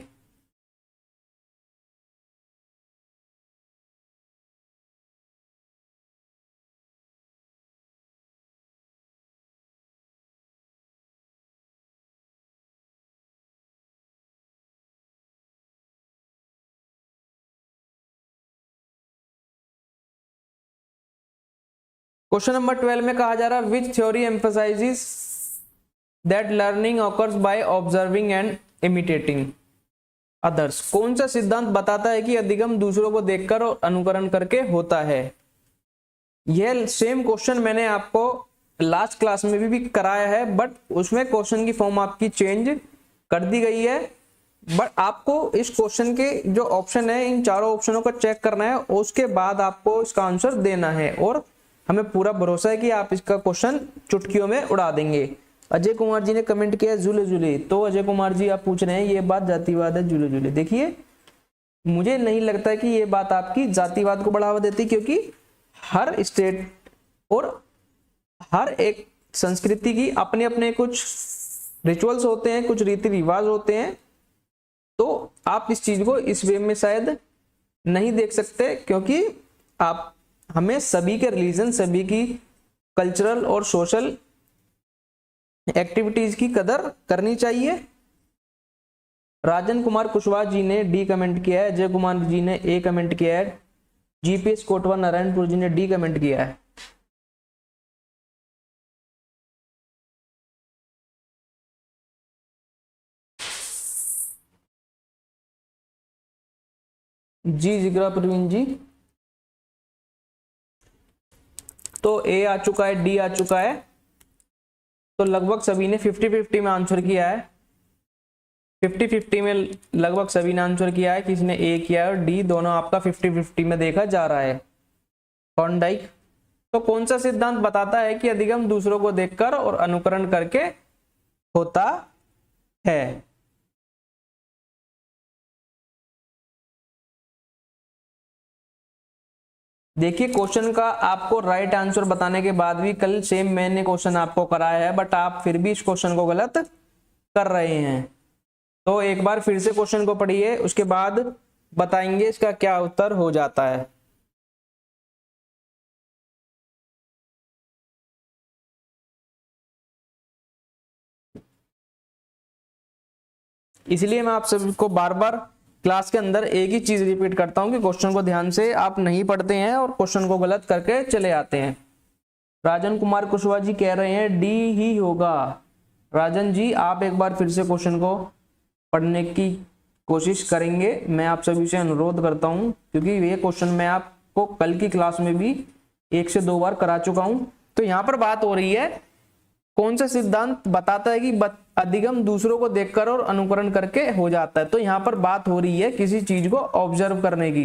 क्वेश्चन नंबर 12 में कहा जा रहा है विच theory emphasises that learning occurs by observing and imitating others. कौन सा सिद्धांत बताता है कि अधिगम दूसरों को देखकर और अनुकरण करके होता है। यह सेम क्वेश्चन मैंने आपको लास्ट क्लास में भी कराया है, बट उसमें क्वेश्चन की फॉर्म आपकी चेंज कर दी गई है। बट आपको इस क्वेश्चन के जो ऑप्शन है, इन चारों ऑप्शनों को चेक करना है, उसके बाद आपको इसका आंसर देना है, और हमें पूरा भरोसा है कि आप इसका क्वेश्चन चुटकियों में उड़ा देंगे। अजय कुमार जी ने कमेंट किया जुले जुले, तो अजय कुमार जी आप पूछ रहे हैं ये बात जातिवाद है जुले जुले। देखिए मुझे नहीं लगता कि ये बात आपकी जातिवाद को बढ़ावा देती, क्योंकि हर स्टेट और हर एक संस्कृति की अपने अपने कुछ रिचुअल्स होते हैं, कुछ रीति रिवाज होते हैं। तो आप इस चीज को इस वे में शायद नहीं देख सकते, क्योंकि आप हमें सभी के रिलीजन, सभी की कल्चरल और सोशल एक्टिविटीज की कदर करनी चाहिए। राजन कुमार कुशवाहा जी ने डी कमेंट किया है, अजय कुमार जी ने ए कमेंट किया है, जीपीएस कोटवा नारायणपुर जी ने डी कमेंट किया है। जी जिग्रा प्रवीण जी, तो ए आ चुका है, डी आ चुका है, तो लगभग सभी ने 50-50 में आंसर किया है। 50-50 में लगभग सभी ने आंसर किया है, किसी ने ए किया है और डी, दोनों आपका 50-50 में देखा जा रहा है। थॉर्नडाइक, तो कौन सा सिद्धांत बताता है कि अधिगम दूसरों को देखकर और अनुकरण करके होता है। देखिए क्वेश्चन का आपको राइट आंसर बताने के बाद भी कल सेम मैंने क्वेश्चन आपको कराया है, बट आप फिर भी इस क्वेश्चन को गलत कर रहे हैं। तो एक बार फिर से क्वेश्चन को पढ़िए, उसके बाद बताएंगे इसका क्या उत्तर हो जाता है। इसलिए मैं आप सबको बार बार क्लास के अंदर एक ही चीज रिपीट करता हूं कि क्वेश्चन को ध्यान से आप नहीं पढ़ते हैं और क्वेश्चन को गलत करके चले आते हैं। राजन कुमार कुशवाहा जी कह रहे हैं डी ही होगा। राजन जी आप एक बार फिर से क्वेश्चन को पढ़ने की कोशिश करेंगे, मैं आप सभी से अनुरोध करता हूं, क्योंकि ये क्वेश्चन मैं आपको कल की क्लास में भी 1 से 2 बार करा चुका हूं। तो यहाँ पर बात हो रही है कौन सा सिद्धांत बताता है कि अधिगम दूसरों को देखकर और अनुकरण करके हो जाता है। तो यहाँ पर बात हो रही है किसी चीज को ऑब्जर्व करने की।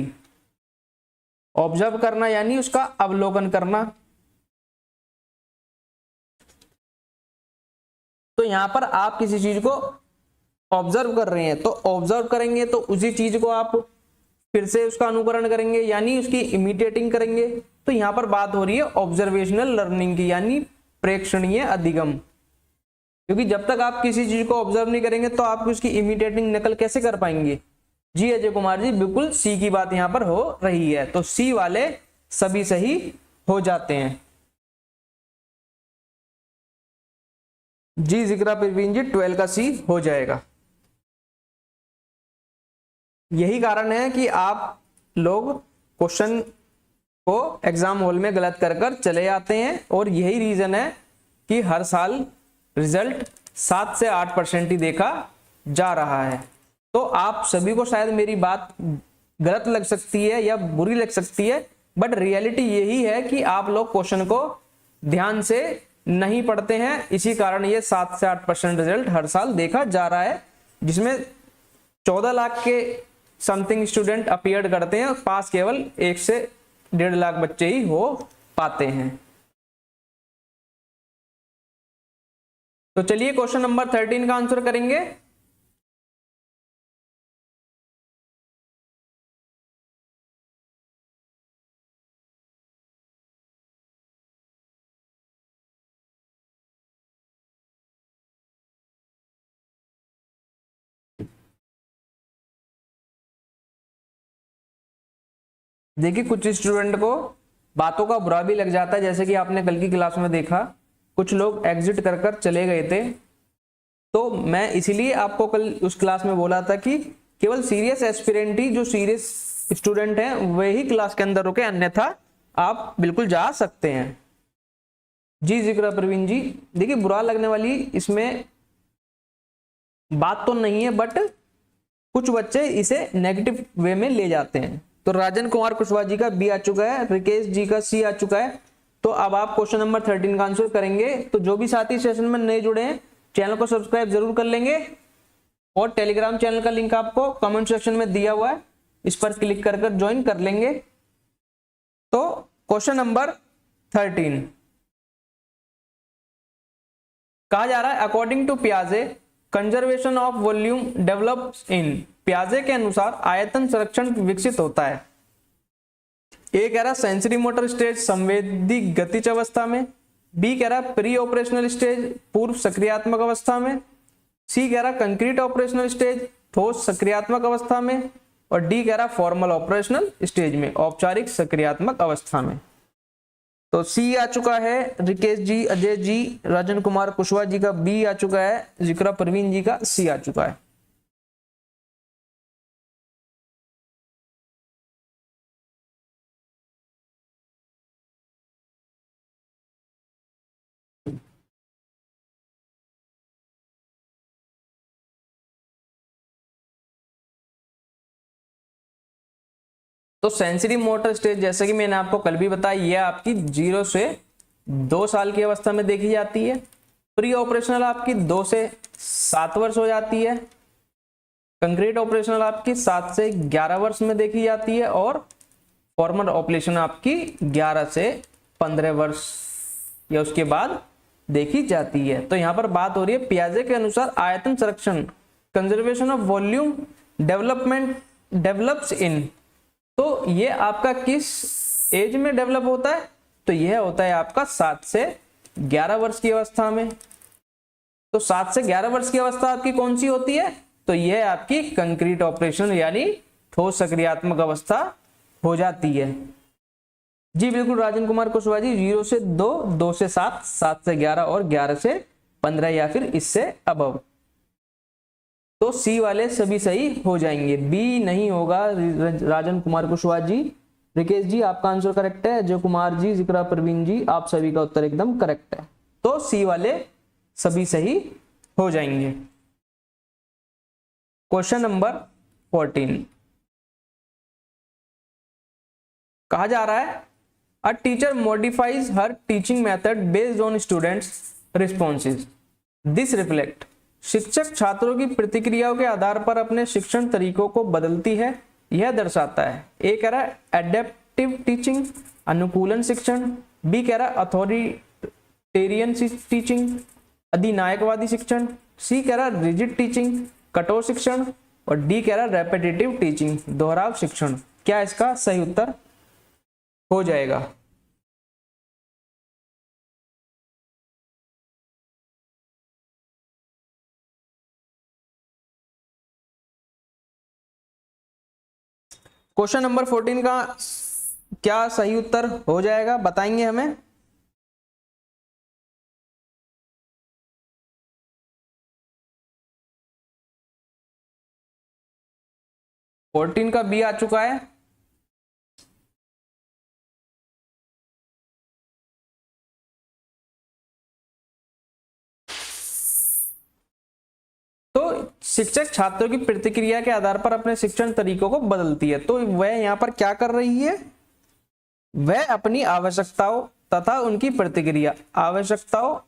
ऑब्जर्व करना यानी उसका अवलोकन करना। तो यहाँ पर आप किसी चीज को ऑब्जर्व कर रहे हैं, तो ऑब्जर्व करेंगे तो उसी चीज को आप फिर से उसका अनुकरण करेंगे, यानी उसकी इमिटेटिंग करेंगे। तो यहाँ पर बात हो रही है ऑब्जर्वेशनल लर्निंग की, यानी प्रेक्षणीय अधिगम। क्योंकि जब तक आप किसी चीज को ऑब्जर्व नहीं करेंगे तो आप उसकी इमिटेटिंग नकल कैसे कर पाएंगे। जी अजय कुमार जी बिल्कुल सी की बात यहां पर हो रही है, तो सी वाले सभी सही हो जाते हैं। जी जिक्रा प्रवीण जी 12 का सी हो जाएगा। यही कारण है कि आप लोग क्वेश्चन को एग्जाम हॉल में गलत कर चले आते हैं, और यही रीजन है कि हर साल रिजल्ट 7 से 8% ही देखा जा रहा है। तो आप सभी को शायद मेरी बात गलत लग सकती है या बुरी लग सकती है, बट रियलिटी यही है कि आप लोग क्वेश्चन को ध्यान से नहीं पढ़ते हैं, इसी कारण ये 7 से 8% रिजल्ट हर साल देखा जा रहा है, जिसमें 14 लाख के समथिंग स्टूडेंट अपीयर करते हैं, पास केवल 1 से 1.5 लाख बच्चे ही हो पाते हैं। तो चलिए क्वेश्चन नंबर 13 का आंसर करेंगे। देखिए कुछ स्टूडेंट को बातों का बुरा भी लग जाता है, जैसे कि आपने कल की क्लास में देखा कुछ लोग एग्जिट कर चले गए थे। तो मैं इसीलिए आपको कल उस क्लास में बोला था कि केवल सीरियस एस्पिरेंट ही, जो सीरियस स्टूडेंट हैं, वे ही क्लास के अंदर रुके, अन्यथा आप बिल्कुल जा सकते हैं। जी जिक्रा प्रवीण जी। देखिए बुरा लगने वाली इसमें बात तो नहीं है, बट कुछ बच्चे इसे नेगेटिव वे में ले जाते हैं। तो राजन कुमार कुशवाहा जी का बी आ चुका है, रिकेश जी का सी आ चुका है। तो अब आप क्वेश्चन नंबर 13 का आंसर करेंगे। तो जो भी साथी सेशन में नए जुड़े हैं चैनल को सब्सक्राइब जरूर कर लेंगे, और टेलीग्राम चैनल का लिंक आपको कमेंट सेक्शन में दिया हुआ है, इस पर क्लिक कर ज्वाइन कर लेंगे। तो क्वेश्चन नंबर 13 कहा जा रहा है अकॉर्डिंग टू पियाजे conservation of volume develops in. पियाजे के अनुसार आयतन संरक्षण विकसित होता है। ए कह रहा सेंसरी मोटर स्टेज संवेदी गतिज अवस्था में, बी कह रहा प्री ऑपरेशनल स्टेज पूर्व सक्रियात्मक अवस्था में, सी कह रहा कंक्रीट ऑपरेशनल स्टेज ठोस सक्रियात्मक अवस्था में, और डी कह रहा फॉर्मल ऑपरेशनल स्टेज में औपचारिक सक्रियात्मक अवस्था में। तो सी आ चुका है रिकेश जी, अजय जी, राजन कुमार कुशवाहा जी का बी आ चुका है, जिक्रा परवीन जी का सी आ चुका है। तो सेंसरी मोटर स्टेज जैसे कि मैंने आपको कल भी बताया, यह आपकी 0 से 2 साल की अवस्था में देखी जाती है। प्री ऑपरेशनल आपकी 2 से 7 वर्ष हो जाती है। कंक्रीट ऑपरेशनल आपकी 7 से 11 वर्ष में देखी जाती है, और फॉर्मल ऑपरेशन आपकी 11 से 15 वर्ष या उसके बाद देखी जाती है। तो यहाँ पर बात हो रही है पियाजे के अनुसार आयतन संरक्षण conservation of volume development develops in. तो ये आपका किस एज में डेवलप होता है? तो यह होता है आपका 7 से 11 वर्ष की अवस्था में। तो 7 से 11 वर्ष की अवस्था आपकी कौन सी होती है? तो यह आपकी कंक्रीट ऑपरेशन यानी ठोस सक्रियात्मक अवस्था हो जाती है। जी बिल्कुल राजन कुमार कुशवाहा जी, 0 से 2, 2 से 7, 7 से 11 और 11 से 15 या फिर इससे अबव। तो सी वाले सभी सही हो जाएंगे, बी नहीं होगा। राजन कुमार कुशवाहा जी, रिकेश जी आपका आंसर करेक्ट है, अजय कुमार जी, जिक्रा परवीन जी, आप सभी का उत्तर एकदम करेक्ट है। तो सी वाले सभी सही हो जाएंगे। क्वेश्चन नंबर 14 कहा जा रहा है a teacher modifies her teaching method based on students responses. This reflect शिक्षक छात्रों की प्रतिक्रियाओं के आधार पर अपने शिक्षण तरीकों को बदलती है, यह दर्शाता है। ए कह रहा है एडेप्टिव टीचिंग अनुकूलन शिक्षण, बी कह रहा है अथॉरिटेरियन टीचिंग अधिनायकवादी शिक्षण, सी कह रहा है रिजिड टीचिंग कठोर शिक्षण, और डी कह रहा है रेपिटेटिव टीचिंग दोहराव शिक्षण। क्या इसका सही उत्तर हो जाएगा? क्वेश्चन नंबर 14 का क्या सही उत्तर हो जाएगा, बताएंगे हमें। फोर्टीन का बी आ चुका है। तो शिक्षक छात्रों की प्रतिक्रिया के आधार पर अपने शिक्षण तरीकों को बदलती है। तो वह यहां पर क्या कर रही है? वह अपनी आवश्यकताओं तथा उनकी प्रतिक्रिया, आवश्यकताओं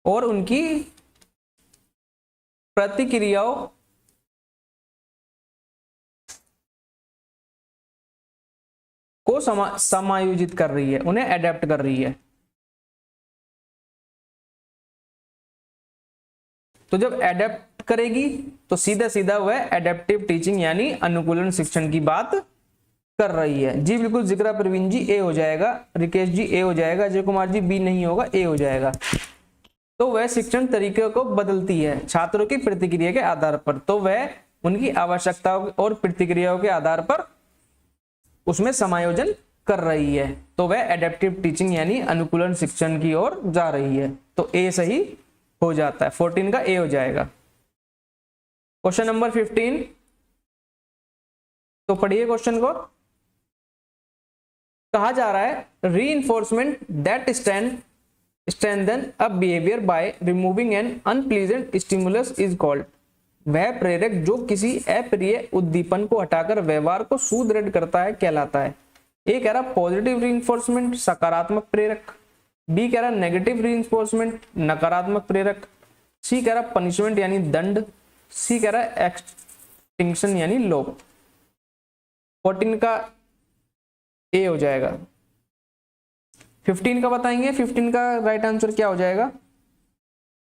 और उनकी प्रतिक्रियाओं को समायोजित कर रही है, उन्हें अडेप्ट कर रही है। तो जब एडेप्ट करेगी तो सीधा सीधा वह एडेप्टिव टीचिंग यानी अनुकूलन शिक्षण की बात कर रही है। जी बिल्कुल जिक्रा प्रवीण जी ए हो जाएगा, रिकेश जी ए हो जाएगा, अजय कुमार जी बी नहीं होगा, ए हो जाएगा। तो वह शिक्षण तरीके को बदलती है छात्रों की प्रतिक्रिया के आधार पर। तो वह उनकी आवश्यकताओं और प्रतिक्रियाओं के आधार पर उसमें समायोजन कर रही है। तो वह एडेप्टिव टीचिंग यानी अनुकूलन शिक्षण की ओर जा रही है। तो ए सही हो जाता है, 14 का ए हो जाएगा। क्वेश्चन नंबर 15, तो पढ़िए क्वेश्चन को। कहा जा रहा है reinforcement that strengthen a behavior by removing an unpleasant stimulus is called। वह प्रेरक जो किसी अप्रिय उद्दीपन को हटाकर व्यवहार को सुदृढ़ करता है कहलाता है। ए कह रहा पॉजिटिव रीइंफोर्समेंट सकारात्मक प्रेरक, बी कह रहा नेगेटिव रीइंफोर्समेंट नकारात्मक प्रेरक, सी कह रहा पनिशमेंट यानी दंड, सी कह रहा एक्सटिंक्शन यानी लोप। 14 का ए हो जाएगा। 15 का बताएंगे, 15 का राइट आंसर क्या हो जाएगा?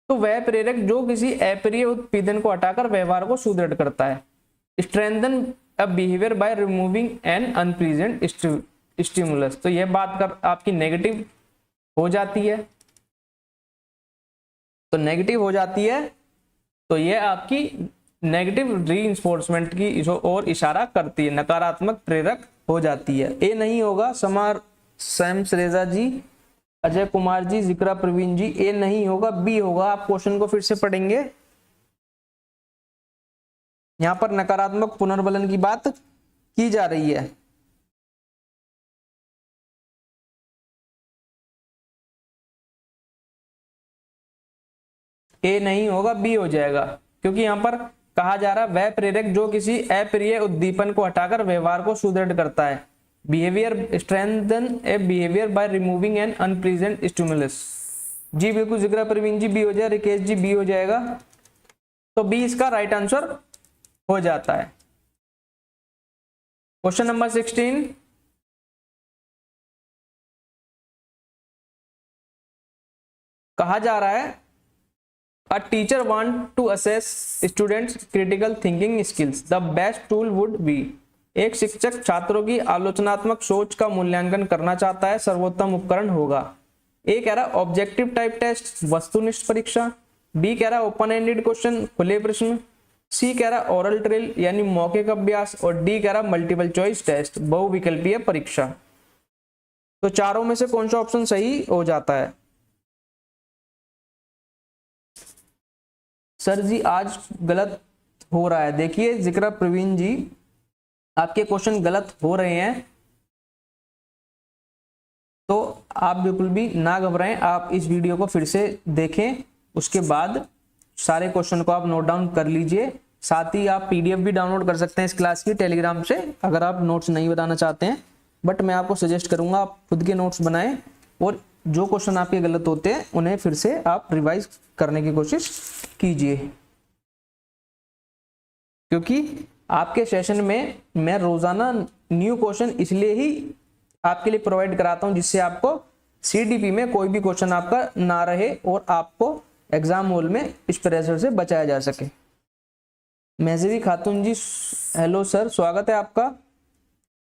तो वह प्रेरक जो किसी अप्रिय उत्पीड़न को हटाकर व्यवहार को सुदृढ़ करता है। Strengthen a behaviour by removing an unpleasant stimulus, तो यह बात कर आपकी नेगेटिव हो जाती है, तो नेगेटिव हो जाती है, तो यह आपकी नेगेटिव रीइंफोर्समेंट की ओर इशारा करती है, नकारात्मक प्रेरक हो जाती है। ए नहीं होगा, समार सैम सरेजा जी, अजय कुमार जी, जिक्रा प्रवीण जी, ए नहीं होगा, बी होगा। आप क्वेश्चन को फिर से पढ़ेंगे। यहां पर नकारात्मक पुनर्बलन की बात की जा रही है। ए नहीं होगा, बी हो जाएगा, क्योंकि यहां पर कहा जा रहा है वह प्रेरक जो किसी अप्रिय उद्दीपन को हटाकर व्यवहार को सुदृढ़ करता है। Behaviour strengthen a behaviour by removing an unpleasant stimulus. जी बिल्कुल जिक्रा प्रवीण जी बी हो जाए, रिकेश जी बी हो जाएगा, तो बी इसका राइट आंसर हो जाता है। क्वेश्चन नंबर 16, कहा जा रहा है A teacher want to assess students critical thinking skills. The best tool would be। एक शिक्षक छात्रों की आलोचनात्मक सोच का मूल्यांकन करना चाहता है, सर्वोत्तम उपकरण होगा। ए कह रहा ऑब्जेक्टिव टाइप टेस्ट वस्तुनिष्ठ परीक्षा, बी कह रहा ओपन एंडेड क्वेश्चन खुले प्रश्न, सी कह रहा ओरल ट्रिल यानी मौखिक अभ्यास, और डी कह रहा मल्टीपल चॉइस टेस्ट बहुविकल्पीय परीक्षा। तो चारों में से कौन सा ऑप्शन सही हो जाता है? सर जी आज गलत हो रहा है। देखिए जिक्रा प्रवीण जी, आपके क्वेश्चन गलत हो रहे हैं, तो आप बिल्कुल भी ना घबराएं। आप इस वीडियो को फिर से देखें, उसके बाद सारे क्वेश्चन को आप नोट डाउन कर लीजिए। साथ ही आप पीडीएफ भी डाउनलोड कर सकते हैं इस क्लास की टेलीग्राम से, अगर आप नोट्स नहीं बनाना चाहते हैं। बट मैं आपको सजेस्ट करूंगा आप खुद के नोट्स बनाएं, और जो क्वेश्चन आपके गलत होते हैं उन्हें फिर से आप रिवाइज करने की कोशिश कीजिए, क्योंकि आपके सेशन में मैं रोजाना न्यू क्वेश्चन इसलिए ही आपके लिए प्रोवाइड कराता हूं जिससे आपको सीडीपी में कोई भी क्वेश्चन आपका ना रहे और आपको एग्जाम हॉल में इस प्रेशर से बचाया जा सके। महजबी खातून जी हेलो सर, स्वागत है आपका।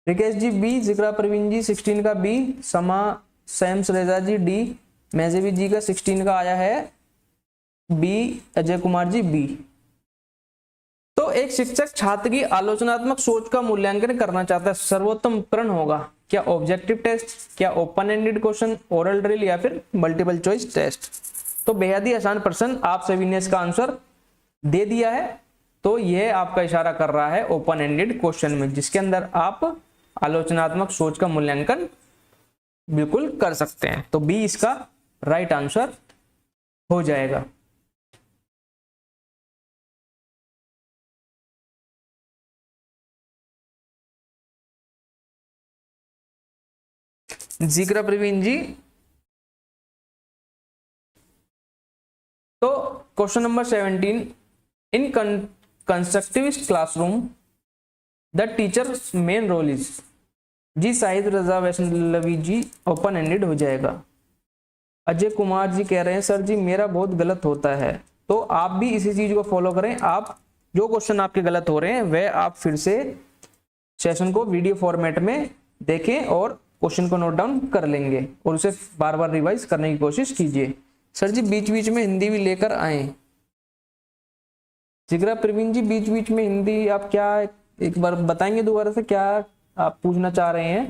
रिकेश जी बी, जिक्रा प्रवीण जी 16 का बी, समा सैम सरेजा जी डी, महजबी जी का 16 का आया है बी, अजय कुमार जी बी। तो एक शिक्षक छात्र की आलोचनात्मक सोच का मूल्यांकन करना चाहता है, सर्वोत्तम उपकरण होगा क्या ऑब्जेक्टिव टेस्ट, क्या open ended question, oral drill या फिर मल्टीपल चॉइस टेस्ट। तो बेहद ही आसान प्रश्न आप सभी ने इसका आंसर दे दिया है। तो यह आपका इशारा कर रहा है ओपन एंडेड क्वेश्चन में, जिसके अंदर आप आलोचनात्मक सोच का मूल्यांकन बिल्कुल कर सकते हैं। तो बी इसका राइट आंसर हो जाएगा। जिक्र प्रवीण जी, तो question number 17, in constructivist classroom the teacher's main role is. Ji Sahid Raza Vaishnavi ji open ended हो जाएगा। अजय कुमार जी कह रहे हैं सर जी मेरा बहुत गलत होता है, तो आप भी इसी चीज को फॉलो करें। आप जो क्वेश्चन आपके गलत हो रहे हैं वह आप फिर से सेशन को वीडियो फॉर्मेट में देखें और क्वेश्चन को नोट डाउन कर लेंगे और उसे बार बार रिवाइज करने की कोशिश कीजिए। सर जी बीच बीच में हिंदी भी लेकर आए। जिग्रा प्रवीण जी बीच बीच में हिंदी आप क्या एक बार बताएंगे दोबारा से, क्या आप पूछना चाह रहे हैं?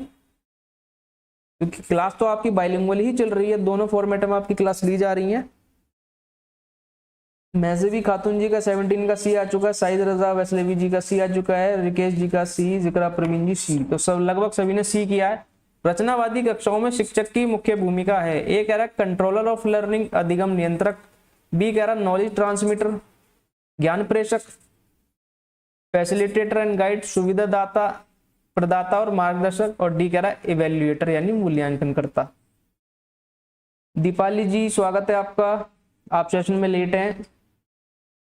क्योंकि क्लास तो आपकी बाइलिंगुअल ही चल रही है, दोनों फॉर्मेट में आपकी क्लास ली जा रही है। महजबी खातून जी का 17 का सी आ चुका है, साइद रजा वैष्णवी जी का सी आ चुका है, रिकेश जी का सी, जिक्रा प्रवीण जी सी। तो सब लगभग सभी ने सी किया है। रचनावादी कक्षाओं में शिक्षक की मुख्य भूमिका है। ए कह रहा है कंट्रोलर ऑफ लर्निंग, अधिगम नियंत्रक। बी कह रहा नॉलेज ट्रांसमीटर, ज्ञान प्रेषक। फैसिलिटेटर एंड गाइड, सुविधा दाता, प्रदाता और मार्गदर्शक। और डी कह रहा है इवेल्युएटर यानी मूल्यांकन करता। दीपाली जी स्वागत है आपका, आप सेशन में लेट हैं।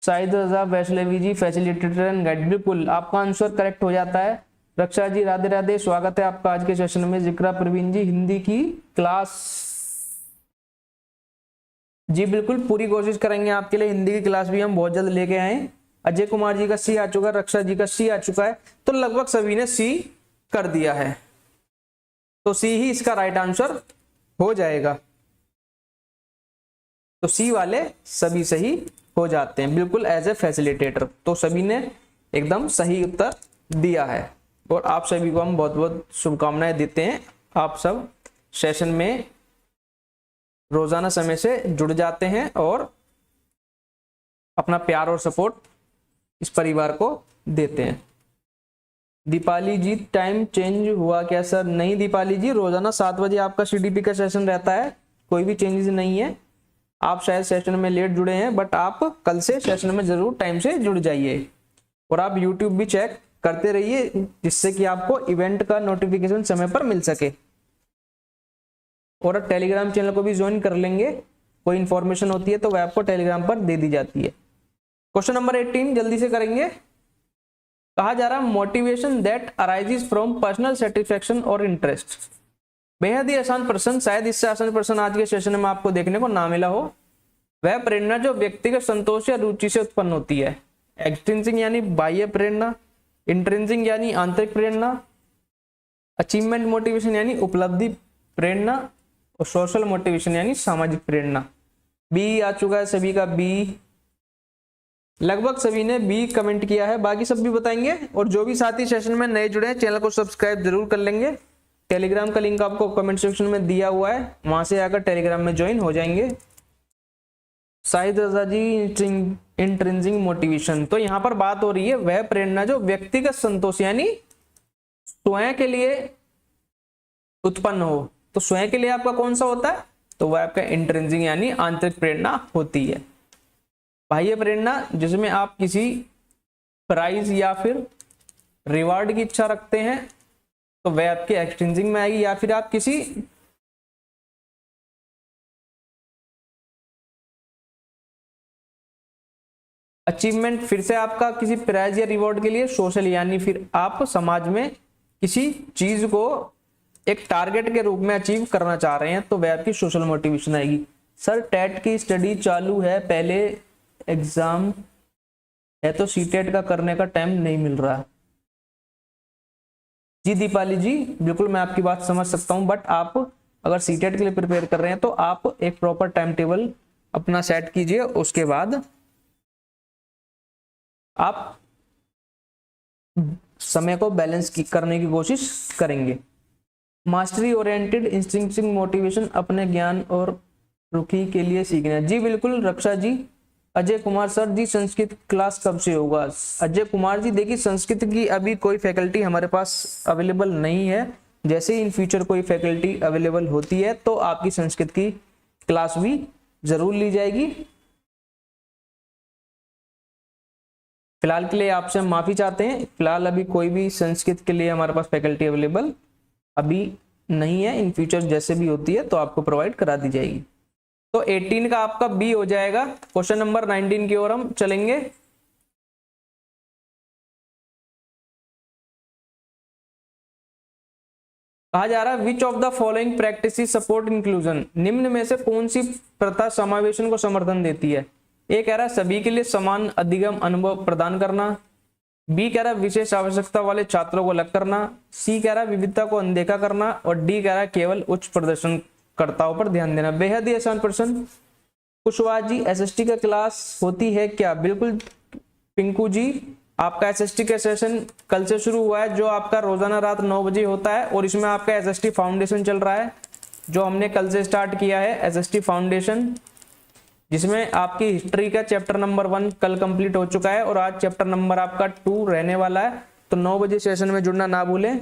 शाहिद रजा वैष्णवी जी फैसिलिटेटर एंड गाइड, बिल्कुल आपका आंसर करेक्ट हो जाता है। रक्षा जी राधे राधे, स्वागत है आपका आज के सेशन में। जिक्रा प्रवीण जी हिंदी की क्लास, जी बिल्कुल पूरी कोशिश करेंगे आपके लिए, हिंदी की क्लास भी हम बहुत जल्द लेके आए। अजय कुमार जी का सी आ चुका है, रक्षा जी का सी आ चुका है, तो लगभग सभी ने सी कर दिया है, तो सी ही इसका राइट आंसर हो जाएगा। तो सी वाले सभी सही हो जाते हैं, बिल्कुल एज ए फैसिलिटेटर। तो सभी ने एकदम सही उत्तर दिया है और आप सभी को हम बहुत बहुत शुभकामनाएं देते हैं। आप सब सेशन में रोजाना समय से जुड़ जाते हैं और अपना प्यार और सपोर्ट इस परिवार को देते हैं। दीपाली जी टाइम चेंज हुआ क्या सर? नहीं दीपाली जी, रोजाना 7 बजे आपका सीडीपी का सेशन रहता है, कोई भी चेंजेस नहीं है। आप शायद सेशन में लेट जुड़े हैं, बट आप कल से सेशन में जरूर टाइम से जुड़ जाइए और आप यूट्यूब भी चेक करते रहिए, जिससे कि आपको इवेंट का नोटिफिकेशन समय पर मिल सके। और टेलीग्राम चैनल को भी ज्वाइन कर लेंगे, कोई इंफॉर्मेशन होती है तो वह आपको टेलीग्राम पर दे दी जाती है। क्वेश्चन नंबर 18 जल्दी से करेंगे। कहा जा रहा है motivation that arises from personal satisfaction और इंटरेस्ट। बेहद ही आसान प्रश्न, शायद इससे आसान प्रश्न आज के सेशन में आपको देखने को ना मिला हो। वह प्रेरणा जो व्यक्तिगत संतोष या रुचि से उत्पन्न होती है। एक्सट्रिंसिक यानी बाह्य प्रेरणा, इंट्रिंसिक यानी आंतरिक प्रेरणा, अचीवमेंट मोटिवेशन यानी उपलब्धि प्रेरणा, और सोशल मोटिवेशन यानी सामाजिक प्रेरणा। बी आ चुका है सभी का, बी लगभग सभी ने बी कमेंट किया है, बाकी सब भी बताएंगे। और जो भी साथी सेशन में नए जुड़े हैं चैनल को सब्सक्राइब जरूर कर लेंगे। टेलीग्राम का लिंक आपको कमेंट सेक्शन में दिया हुआ है, वहां से आकर टेलीग्राम में ज्वाइन हो जाएंगे। शाहिद रजा जी इंट्रिंसिक मोटिवेशन, तो यहाँ पर बात हो रही है वह प्रेरणा जो व्यक्तिगत संतोष यानी स्वयं के लिए उत्पन्न हो। तो स्वयं के लिए आपका कौन सा होता है? तो वह आपका इंट्रिंसिक यानी आंतरिक प्रेरणा होती है। बाह्य प्रेरणा जिसमें आप किसी प्राइज या फिर रिवार्ड की इच्छा रखते हैं तो वह आपके एक्सट्रिंसिक में आएगी, या फिर आप किसी अचीवमेंट, फिर से आपका किसी प्राइज या रिवॉर्ड के लिए सोशल, यानी फिर आप समाज में किसी चीज को एक टारगेट के रूप में अचीव करना चाह रहे हैं तो वह आपकी सोशल मोटिवेशन आएगी। सर टेट की स्टडी चालू है, पहले एग्जाम है तो सीटेट का करने का टाइम नहीं मिल रहा। जी दीपाली जी बिल्कुल मैं आपकी बात समझ सकता हूं, बट आप अगर सीटेट के लिए प्रिपेयर कर रहे हैं तो आप एक प्रॉपर टाइम टेबल अपना सेट कीजिए, उसके बाद आप समय को बैलेंस करने की कोशिश करेंगे। मास्टरी ओरिएंटेड इंस्टिंक्टिव मोटिवेशन, अपने ज्ञान और रुचि के लिए सीखना। जी बिल्कुल रक्षा जी। अजय कुमार सर जी संस्कृत क्लास कब से होगा? अजय कुमार जी देखिए संस्कृत की अभी कोई फैकल्टी हमारे पास अवेलेबल नहीं है, जैसे ही इन फ्यूचर कोई फैकल्टी अवेलेबल होती है तो आपकी संस्कृत की क्लास भी जरूर ली जाएगी। फिलहाल के लिए आपसे हम माफी चाहते हैं, फिलहाल अभी कोई भी संस्कृत के लिए हमारे पास फैकल्टी अवेलेबल अभी नहीं है, इन फ्यूचर जैसे भी होती है तो आपको प्रोवाइड करा दी जाएगी। तो 18 का आपका बी हो जाएगा। क्वेश्चन नंबर 19 की ओर हम चलेंगे। कहा जा रहा है which of the following practice support inclusion, निम्न में से कौन सी प्रथा समावेशन को समर्थन देती है? ए कह रहा है सभी के लिए समान अधिगम अनुभव प्रदान करना, बी कह रहा है विशेष आवश्यकता वाले छात्रों को अलग करना, सी कह रहा है विविधता को अनदेखा करना, और डी कह रहा है केवल उच्च प्रदर्शनकर्ताओं पर ध्यान देना। बेहद ही आसान प्रश्न। कुशवाहा जी एसएसटी का क्लास होती है क्या? बिल्कुल पिंकू जी, आपका एसएसटी का सेशन कल से शुरू हुआ है, जो आपका रोजाना रात 9 बजे होता है, और इसमें आपका एसएसटी फाउंडेशन चल रहा है, जो हमने कल से स्टार्ट किया है एसएसटी फाउंडेशन, जिसमें आपकी हिस्ट्री का चैप्टर नंबर 1 कल कंप्लीट हो चुका है और आज चैप्टर नंबर आपका 2 रहने वाला है। तो 9 बजे सेशन में जुड़ना ना भूलें।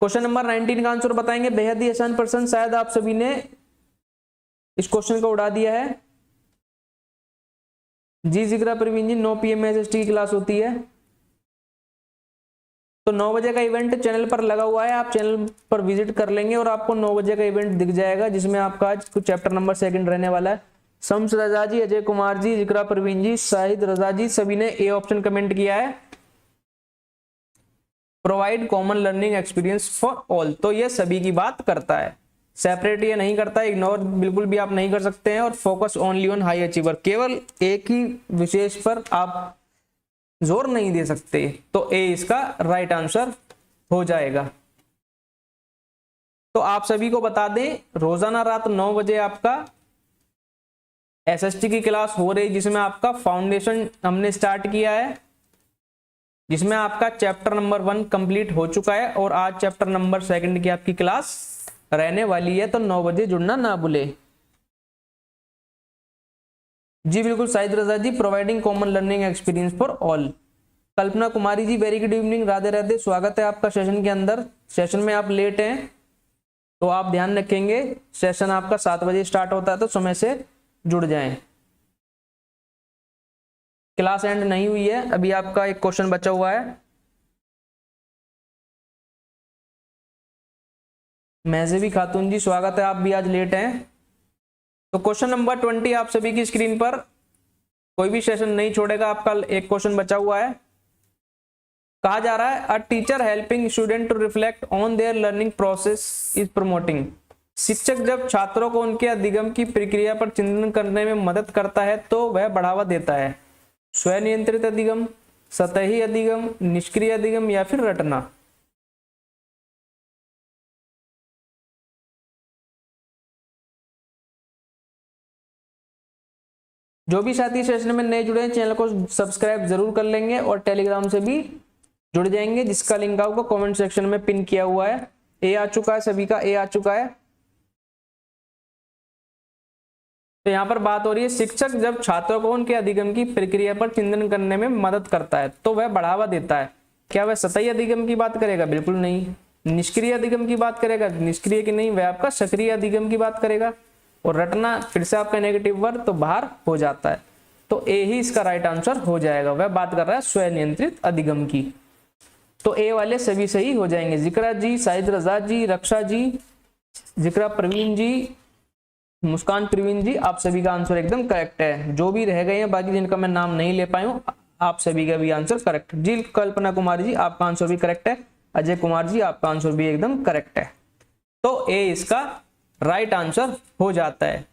क्वेश्चन नंबर 19 का आंसर बताएंगे, बेहद ही आसान प्रश्न, शायद आप सभी ने इस क्वेश्चन को उड़ा दिया है। जी जिक्रा प्रवीण जी, 9 PM में SST की क्लास होती है। तो 9 बजे का इवेंट चैनल पर लगा हुआ है, आप चैनल पर विजिट कर लेंगे और आपको 9 बजे का इवेंट दिख जाएगा, जिसमें आपका आज कुछ चैप्टर नंबर 2 रहने वाला है। शम्स रजा जी, अजय कुमार जी, जिक्रा प्रवीण जी, शाहिद रजा जी, सभी ने ए ऑप्शन कमेंट किया है, provide common learning experience for all. तो ये सभी की बात करता है, सेपरेट ये नहीं करता, इग्नोर बिल्कुल भी आप नहीं कर सकते हैं। और focus only on high achiever, केवल एक ही विशेष पर आप जोर नहीं दे सकते। तो ए इसका राइट आंसर हो जाएगा। तो आप सभी को बता दें, रोजाना रात 9 बजे आपका SST की क्लास हो रही, जिसमें आपका फाउंडेशन हमने स्टार्ट किया है, जिसमें आपका चैप्टर नंबर 1 कंप्लीट हो चुका है और आज चैप्टर नंबर 2 की आपकी क्लास रहने वाली है। तो 9 बजे जुड़ना ना भूले। जी बिल्कुल Shahid Raza ji, providing common learning experience for all. Kalpana Kumari ji, very good evening, Radhe Radhe, स्वागत है आपका सेशन के अंदर। सेशन में आप लेट हैं तो आप ध्यान रखेंगे, सेशन आपका 7 बजे स्टार्ट होता है, तो समय से जुड़ जाएं। क्लास एंड नहीं हुई है, अभी आपका एक क्वेश्चन बचा हुआ है। महजेबी खातून जी, स्वागत है, आप भी आज लेट हैं। तो क्वेश्चन नंबर 20 आप सभी की स्क्रीन पर, कोई भी सेशन नहीं छोड़ेगा, आपका एक क्वेश्चन बचा हुआ है। कहा जा रहा है, a teacher helping student to reflect on their learning process is promoting. शिक्षक जब छात्रों को उनके अधिगम की प्रक्रिया पर चिंतन करने में मदद करता है तो वह बढ़ावा देता है। स्वनियंत्रित अधिगम, सतही अधिगम, निष्क्रिय अधिगम या फिर रटना। जो भी साथी सेशन में नए जुड़े हैं, चैनल को सब्सक्राइब जरूर कर लेंगे और टेलीग्राम से भी जुड़ जाएंगे, जिसका लिंक आपको कमेंट सेक्शन में पिन किया हुआ है। ए आ चुका है, सभी का ए आ चुका है। तो यहाँ पर बात हो रही है, शिक्षक जब छात्रों को उनके अधिगम की प्रक्रिया पर चिंतन करने में मदद करता है तो वह बढ़ावा देता है। क्या वह सतही अधिगम की बात करेगा? बिल्कुल नहीं। निष्क्रिय अधिगम की बात करेगा? निष्क्रिय की नहीं, वह आपका सक्रिय अधिगम की बात करेगा। और रटना फिर से आपका नेगेटिव वर्ड, तो बाहर हो जाता है। तो ए ही इसका राइट आंसर हो जाएगा। वह बात कर रहा है स्वनियंत्रित अधिगम की, तो ए वाले सभी सही हो जाएंगे। जिक्रा जी, शाहिद रजा जी, रक्षा जी, जिक्रा प्रवीण जी, मुस्कान प्रवीण जी, आप सभी का आंसर एकदम करेक्ट है। जो भी रह गए हैं बाकी जिनका मैं नाम नहीं ले पाया हूं, आप सभी का भी आंसर करेक्ट। जी कल्पना कुमारी जी, आपका आंसर भी करेक्ट है। अजय कुमार जी, आपका आंसर भी एकदम करेक्ट है। तो ए इसका राइट आंसर हो जाता है।